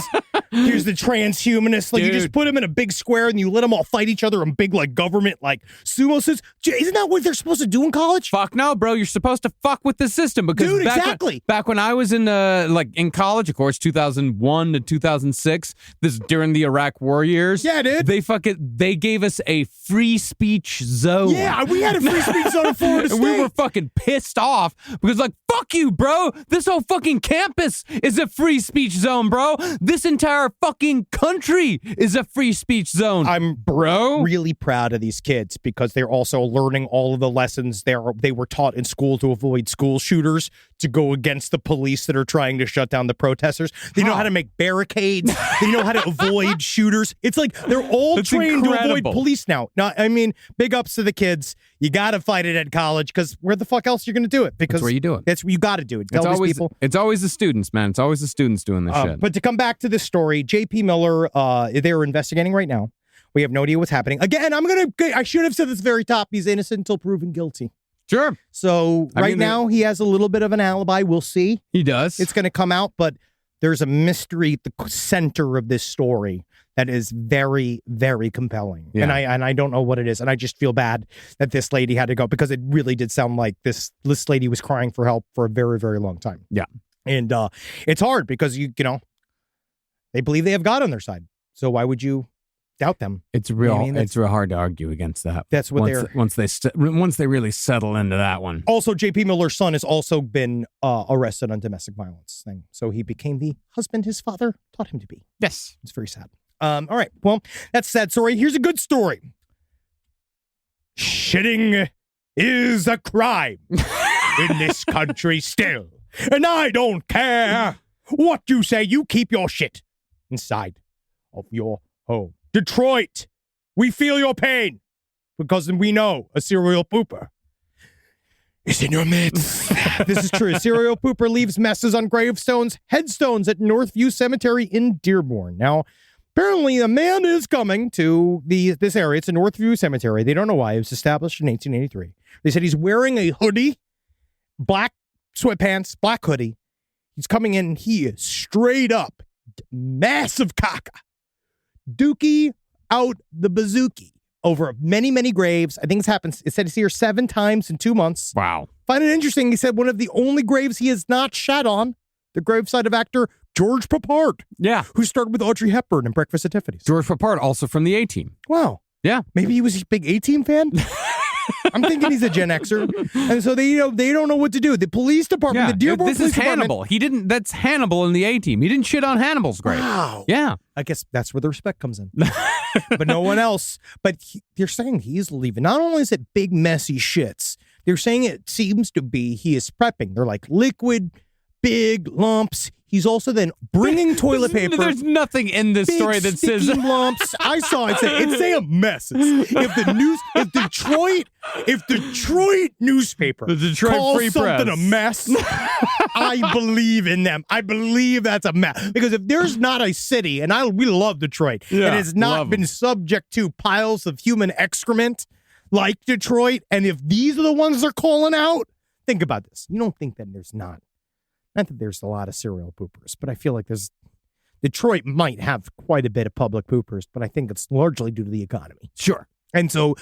here's the transhumanists. Like, dude, you just put them in a big square and you let them all fight each other in big like government like sumo suits. Isn't that what they're supposed to do in college? Fuck no, bro. You're supposed to fuck with the system because dude, exactly. Back when I was in in college, of course, 2001 to 2006, this during the Iraq War years. Yeah, dude. They gave us a free speech zone. Yeah, we had a free speech zone in Florida State. And we were fucking pissed off because like, fuck you, bro. This whole fucking campus is a free speech zone, bro. This entire fucking country is a free speech zone. I'm really proud of these kids because they're also learning all of the lessons they were taught in school to avoid school shooters, to go against the police that are trying to shut down the protesters. They know how to make barricades. They know how to avoid shooters. It's like they're all trained to avoid police now. I mean, big ups to the kids. You got to fight it at college because where the fuck else are you going to do it? Because that's where you do it. That's where you got to do it. It's always the students, man. It's always the students doing this shit. But to come back to this story, J.P. Miller, they're investigating right now. We have no idea what's happening. Again, I should have said this at the very top. He's innocent until proven guilty. Sure. So now he has a little bit of an alibi. We'll see. He does. It's going to come out, but there's a mystery at the center of this story that is very, very compelling. Yeah. And I don't know what it is. And I just feel bad that this lady had to go because it really did sound like this lady was crying for help for a very, very long time. Yeah. And it's hard because they believe they have God on their side. So why would you doubt them? It's real. It's real hard to argue against that. That's what once they really settle into that one. Also, J.P. Miller's son has also been arrested on domestic violence thing. So he became the husband his father taught him to be. Yes, it's very sad. All right. Well, that's a sad story. Here's a good story. Shitting is a crime in this country still, and I don't care what you say. You keep your shit inside of your home. Detroit, we feel your pain because we know a serial pooper is in your midst. This is true. A serial pooper leaves messes on gravestones, headstones at Northview Cemetery in Dearborn. Now, Apparently, a man is coming to this area. It's a Northview Cemetery. They don't know why. It was established in 1883. They said he's wearing a hoodie, black sweatpants, black hoodie. He's coming in. He is straight up massive caca. Dookie out the bazooki over many, many graves. I think it's happened. It said he's here 7 times in 2 months. Wow. Find it interesting. He said one of the only graves he has not shat on, the gravesite of actor George Papard. Yeah. Who started with Audrey Hepburn in Breakfast at Tiffany's. George Papard, also from the A-Team. Wow. Yeah. Maybe he was a big A-Team fan? I'm thinking he's a Gen Xer. And so they don't know what to do. The police department, the Dearborn this Police is Hannibal. That's Hannibal in the A-Team. He didn't shit on Hannibal's grave. Wow. Yeah. I guess that's where the respect comes in. But no one else. But they're saying he's leaving. Not only is it big, messy shits, they're saying it seems to be he is prepping. They're like liquid, big lumps. He's also then bringing toilet paper. There's nothing in this story that says lumps. I saw it say a mess. If Detroit newspaper the Detroit calls Free something Press a mess, I believe in them. I believe that's a mess. Because if there's not a city, and we love Detroit, and has not been subject to piles of human excrement like Detroit, and if these are the ones they're calling out, think about this. You don't think that there's not that there's a lot of serial poopers, but I feel like Detroit might have quite a bit of public poopers, but I think it's largely due to the economy. Sure. And so,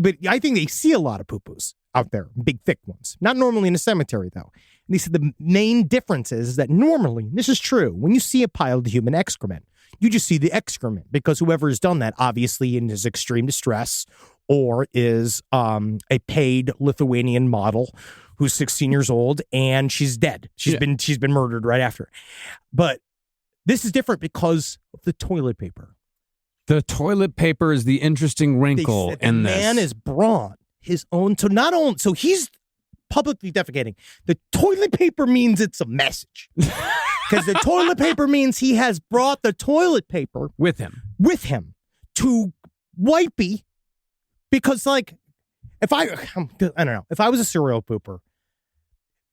but I think they see a lot of poo-poos out there, big, thick ones. Not normally in a cemetery, though. And they said the main difference is that normally, and this is true, when you see a pile of human excrement, you just see the excrement because whoever has done that, obviously in his extreme distress, or is a paid Lithuanian model who's 16 years old and she's dead. She's been murdered right after. But this is different because of the toilet paper. The toilet paper is the interesting wrinkle in this. The man is brought his own. So he's publicly defecating. The toilet paper means it's a message. Because the toilet paper means he has brought the toilet paper with him to wipey. Because if I don't know, if I was a serial pooper,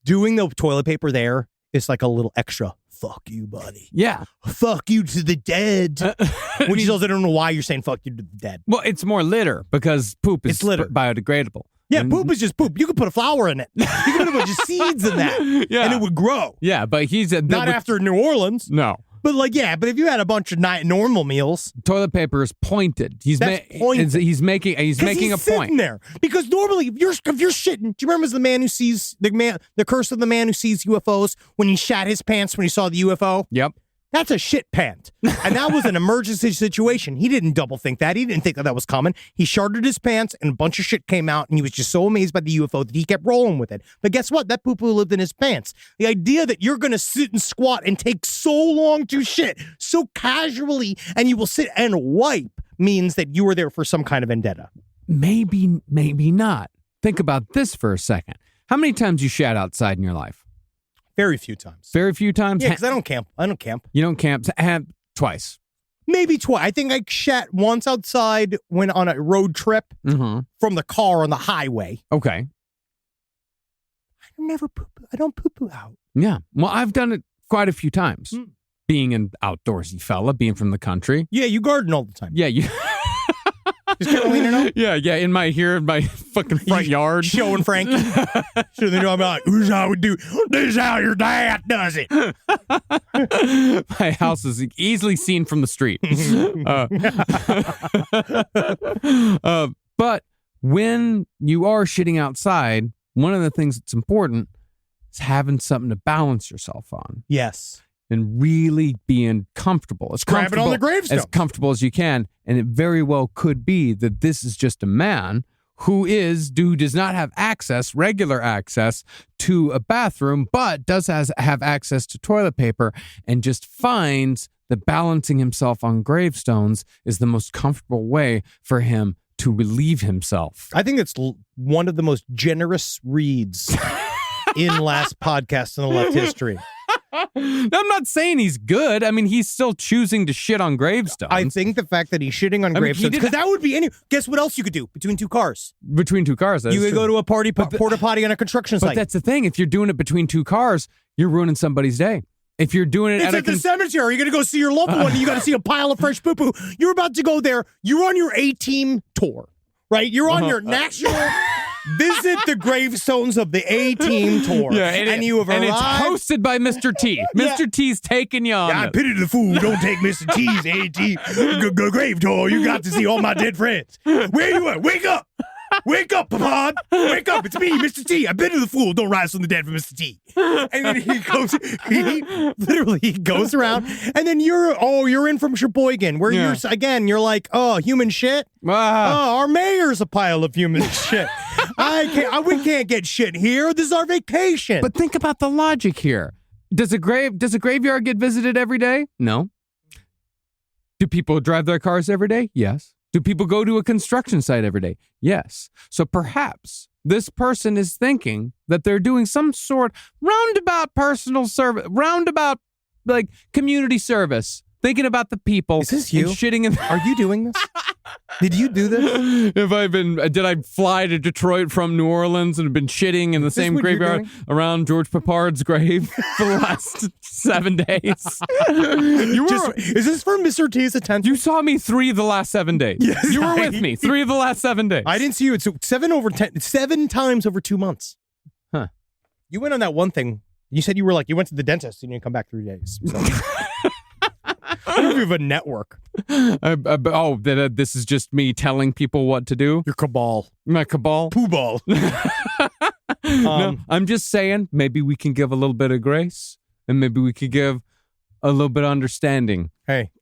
doing the toilet paper there is like a little extra. Fuck you, buddy. Yeah. Fuck you to the dead. Which is also, I don't know why you're saying fuck you to the dead. Well, it's more litter because poop is biodegradable. Yeah, poop is just poop. You could put a flower in it. You could put a bunch of seeds in that, and it would grow. Yeah, but not after New Orleans. No. But but if you had a bunch of normal meals, toilet paper is pointed. He's making a point there because normally if you're shitting, do you remember the man who sees the curse of the man who sees UFOs when he shat his pants when he saw the UFO? Yep. That's a shit pant. And that was an emergency situation. He didn't double think that. He didn't think that was coming. He sharted his pants and a bunch of shit came out and he was just so amazed by the UFO that he kept rolling with it. But guess what? That poo-poo lived in his pants. The idea that you're going to sit and squat and take so long to shit so casually and you will sit and wipe means that you were there for some kind of vendetta. Maybe not. Think about this for a second. How many times you shat outside in your life? Very few times. Very few times? Yeah, because I don't camp. You don't camp? Twice. Maybe twice. I think I shat once outside when on a road trip from the car on the highway. Okay. I don't poo-poo out. Yeah. Well, I've done it quite a few times. Being an outdoorsy fella, being from the country. Yeah, you garden all the time. Yeah, you... Is Carolina know? Yeah, in my fucking front yard. Showing Frank. So they know I'm like, here's how we do. This is how your dad does it. My house is easily seen from the street. But when you are shitting outside, one of the things that's important is having something to balance yourself on. Yes. And really being comfortable. Grab it on the gravestone. As comfortable as you can. And it very well could be that this is just a man who does not have regular access to a bathroom, but does have access to toilet paper and just finds that balancing himself on gravestones is the most comfortable way for him to relieve himself. I think it's one of the most generous reads in last podcast in the left history. I'm not saying he's good. I mean, he's still choosing to shit on gravestones. I think the fact that he's shitting on gravestones, because that would be guess what else you could do between two cars? Between two cars, you could go to a porta potty on a construction site. But that's the thing. If you're doing it between two cars, you're ruining somebody's day. if you're doing it It's at the cemetery. You're going to go see your loved one. And you got to see a pile of fresh poo-poo. You're about to go there. You're on your A-team tour, right? You're on your national visit the gravestones of the A-team tour. Yeah, and you have arrived. And it's hosted by Mr. T. Mr. T's taking you on. I pity the fool. Don't take Mr. T's A-team grave tour. You got to see all my dead friends. Where you at? Wake up. Wake up, Papad! Wake up! It's me, Mr. T. I've been to the fool. Don't rise from the dead for Mr. T. And then he goes around, and then you're in from Sheboygan, where you're like, oh, human shit. Oh, our mayor's a pile of human shit. We can't get shit here. This is our vacation. But think about the logic here. Does a graveyard get visited every day? No. Do people drive their cars every day? Yes. Do people go to a construction site every day? Yes. So perhaps this person is thinking that they're doing some sort roundabout personal service, roundabout like community service, thinking about the people. Is this you? And shitting in. Are you doing this? Did you do this? Did I fly to Detroit from New Orleans and have been shitting in the same graveyard around George Papard's grave for the last 7 days? Is this for Mr. T's attention? You saw me 3 of the last 7 days. Yes, you were with me 3 of the last 7 days. I didn't see you. It's 7 times over 2 months. Huh. You went on that one thing. You said you went to the dentist and you didn't come back 3 days. So. I don't have a network. This is just me telling people what to do? Your cabal. My cabal? Poo ball. No, I'm just saying maybe we can give a little bit of grace and maybe we could give a little bit of understanding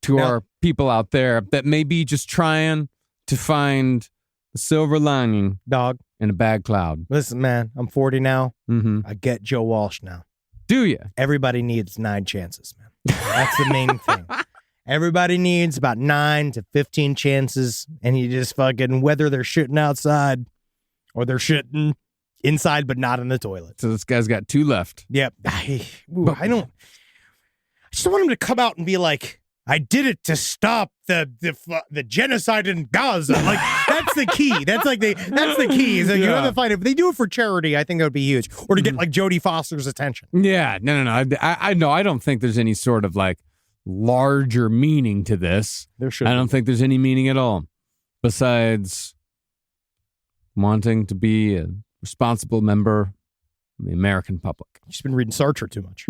to our people out there that may be just trying to find the silver lining in a bad cloud. Listen, man, I'm 40 now. Mm-hmm. I get Joe Walsh now. Do you? Everybody needs 9 chances, man. That's the main thing. Everybody needs about 9 to 15 chances, and you just fucking, whether they're shitting outside or they're shitting inside but not in the toilet. So this guy's got 2 left. Yep. I just want him to come out and be like, I did it to stop the genocide in Gaza. Like, that's the key. That's the key. Is you have to find it. If they do it for charity, I think that would be huge. Or to get like Jodie Foster's attention. Yeah. No. I know. I don't think there's any sort of like larger meaning to this. There should. I don't think there's any meaning at all, besides wanting to be a responsible member of the American public. You've just been reading Sartre too much.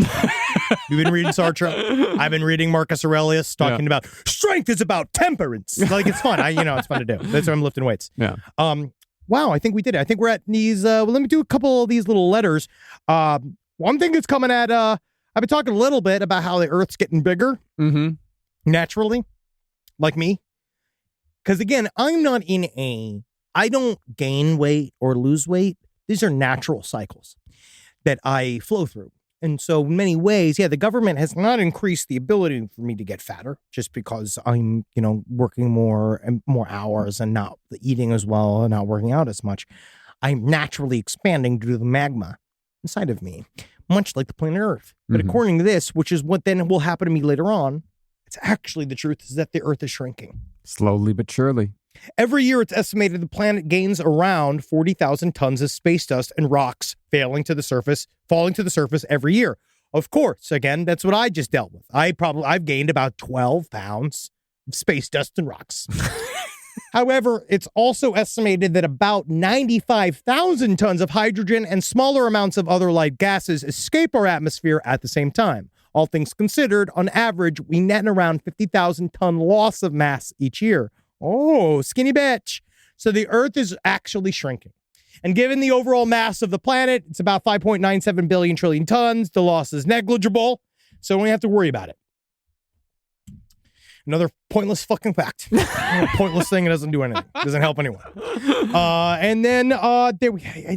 You've been reading Sartre. I've been reading Marcus Aurelius talking about strength is about temperance. Like, it's fun. It's fun to do. That's why I'm lifting weights. Yeah. Wow. I think we did it. I think we're at these. Let me do a couple of these little letters. One thing that's coming at. I've been talking a little bit about how the Earth's getting bigger. Mm-hmm. Naturally, like me. Because again, I don't gain weight or lose weight. These are natural cycles that I flow through. And so in many ways, the government has not increased the ability for me to get fatter just because I'm, working more hours and not eating as well and not working out as much. I'm naturally expanding due to the magma inside of me, much like the planet Earth. But according to this, which is what then will happen to me later on, it's actually the truth is that the Earth is shrinking. Slowly but surely. Every year, it's estimated the planet gains around 40,000 tons of space dust and rocks falling to the surface every year. Of course, again, that's what I just dealt with. I've gained about 12 pounds of space dust and rocks. However, it's also estimated that about 95,000 tons of hydrogen and smaller amounts of other light gases escape our atmosphere at the same time. All things considered, on average, we net around 50,000 ton loss of mass each year. Oh, skinny bitch. So the Earth is actually shrinking. And given the overall mass of the planet, it's about 5.97 billion trillion tons. The loss is negligible, so we don't have to worry about it. Another pointless fucking fact. A pointless thing that doesn't do anything. Doesn't help anyone. And then I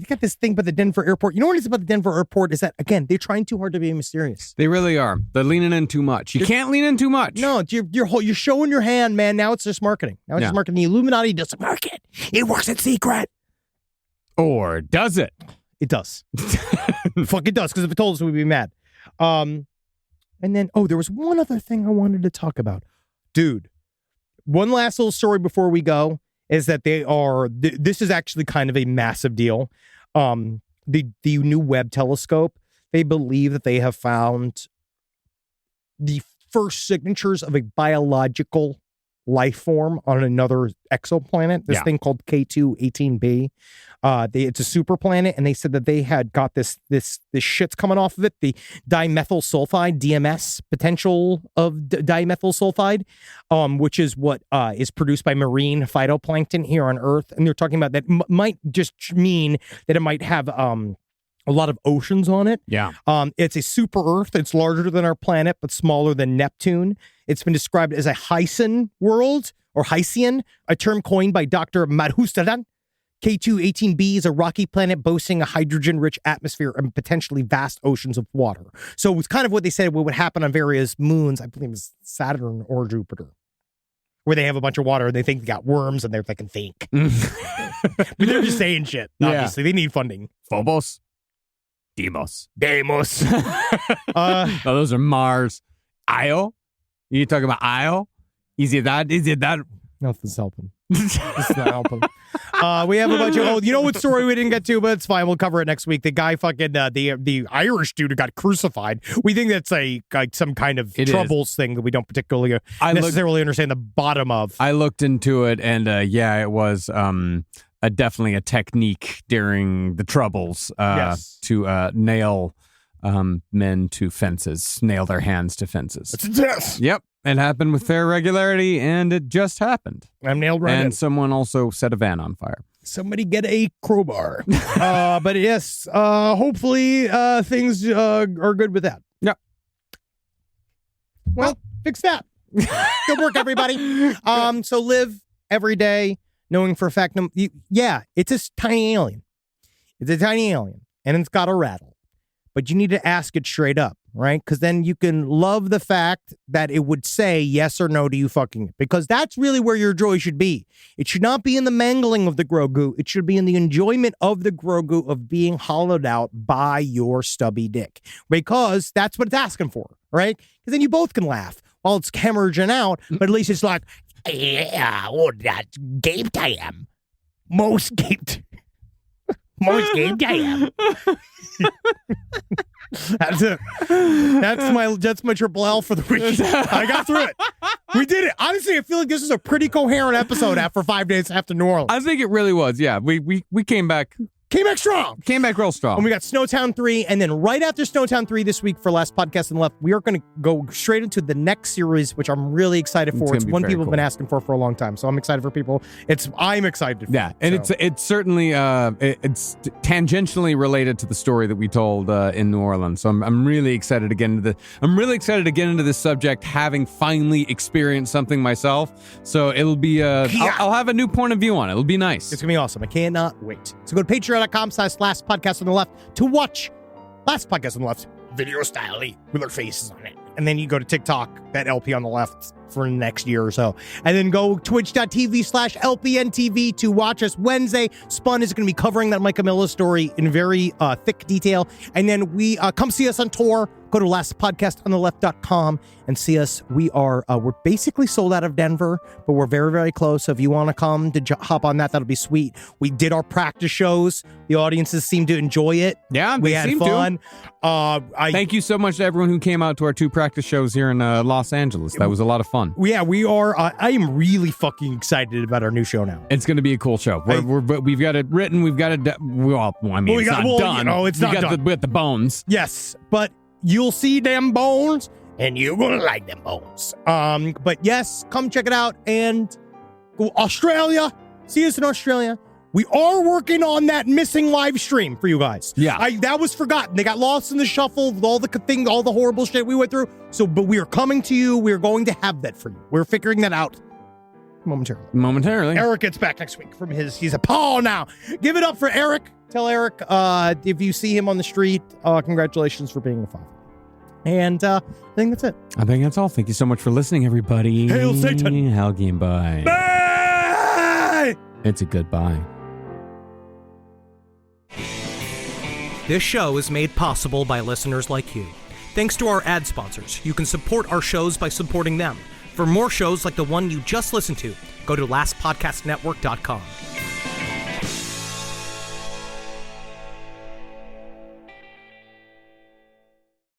got this thing about the Denver airport. You know what it is about the Denver airport is that, again, they're trying too hard to be mysterious. They really are. They're leaning in too much. You can't lean in too much. No, you're showing your hand, man. Now it's just marketing. Now it's just marketing. The Illuminati doesn't market. It works in secret. Or does it? It does. Fuck, it does, because if it told us, we'd be mad. And then, there was one other thing I wanted to talk about. Dude, one last little story before we go is that this is actually kind of a massive deal. The new Webb telescope, they believe that they have found the first signatures of a biological life form on another exoplanet, this thing called K2-18b. It's a super planet, and they said that they had got this shit's coming off of it, the dimethyl sulfide, DMS potential of dimethyl sulfide, which is what is produced by marine phytoplankton here on Earth. And they're talking about that might just mean that it might have a lot of oceans on it. Yeah. It's a super Earth. It's larger than our planet, but smaller than Neptune. It's been described as a Hycean world, or Hycean, a term coined by Dr. Madhusudan. K2-18b is a rocky planet boasting a hydrogen-rich atmosphere and potentially vast oceans of water. So it was kind of what they said would happen on various moons, I believe it was Saturn or Jupiter, where they have a bunch of water and they think they got worms and they can think. But they're just saying shit, obviously. They need funding. Phobos. Deimos. No, those are Mars. Io? You talking about Io? Is it that? Nothing's helping. It's not helping. We have a bunch of, you know what story we didn't get to, but it's fine. We'll cover it next week. The guy fucking, the Irish dude who got crucified. We think that's like some kind of troubles thing that we don't particularly necessarily understand the bottom of. I looked into it, and it was definitely a technique during the troubles to nail men to fences, nail their hands to fences. It's a death. Yep. It happened with fair regularity, and it just happened. I'm nailed right in. And someone also set a van on fire. Somebody get a crowbar. But yes, hopefully things are good with that. Yep. Well, fix that. Good work, everybody. So live every day knowing for a fact, it's a tiny alien. It's a tiny alien, and it's got a rattle. But you need to ask it straight up, right? Because then you can love the fact that it would say yes or no to you fucking it. Because that's really where your joy should be. It should not be in the mangling of the Grogu. It should be in the enjoyment of the Grogu of being hollowed out by your stubby dick. Because that's what it's asking for, right? Because then you both can laugh while it's hemorrhaging out. But at least it's like, yeah, that's gaped I am. Most gaped. Most gaped I am. That's it. That's my triple L for the week. I got through it. We did it. Honestly, I feel like this is a pretty coherent episode after 5 days after New Orleans. I think it really was. Yeah, we came back. Came back strong. Came back real strong. And we got Snowtown 3. And then right after Snowtown 3 this week for Last Podcast on the Left, we are going to go straight into the next series, which I'm really excited for. It's one people have been asking for a long time. So I'm excited for people. I'm excited for it. And it's certainly it's tangentially related to the story that we told in New Orleans. So I'm really excited to get into this subject, having finally experienced something myself. So it'll be I'll have a new point of view on it. It'll be nice. It's going to be awesome. I cannot wait. So go to patreon.com/Last Podcast on the Left to watch Last Podcast on the Left video style with our faces on it. And then you go to TikTok, that LP on the Left, for the next year or so. And then go twitch.tv/LPNTV to watch us Wednesday. Spun is going to be covering that Mica Miller story in very thick detail. And then we come see us on tour. Go to lastpodcastonTheLeft.com and see us. We're basically sold out of Denver, but we're very, very close. So if you want to come to hop on that, that'll be sweet. We did our practice shows. The audiences seemed to enjoy it. Yeah, we had fun. Thank you so much to everyone who came out to our 2 practice shows here in Los Angeles. That was a lot of fun. Yeah, we are. I am really fucking excited about our new show now. It's going to be a cool show. We've got it written. We've got it. It's not done. It's not done. With the bones. Yes, but you'll see them bones, and you're gonna like them bones. But yes, come check it out and go Australia. See us in Australia. We are working on that missing live stream for you guys. Yeah, that was forgotten. They got lost in the shuffle with all the things, all the horrible shit we went through. So, but we are coming to you. We're going to have that for you. We're figuring that out momentarily. Eric gets back next week from he's a Paul now. Give it up for Eric. Tell Eric if you see him on the street, congratulations for being a father. And I think that's it. I think that's all. Thank you so much for listening, everybody. Hail Satan. Hail game bye. Bye. It's a goodbye. This show is made possible by listeners like you. Thanks to our ad sponsors, you can support our shows by supporting them. For more shows like the one you just listened to, go to lastpodcastnetwork.com.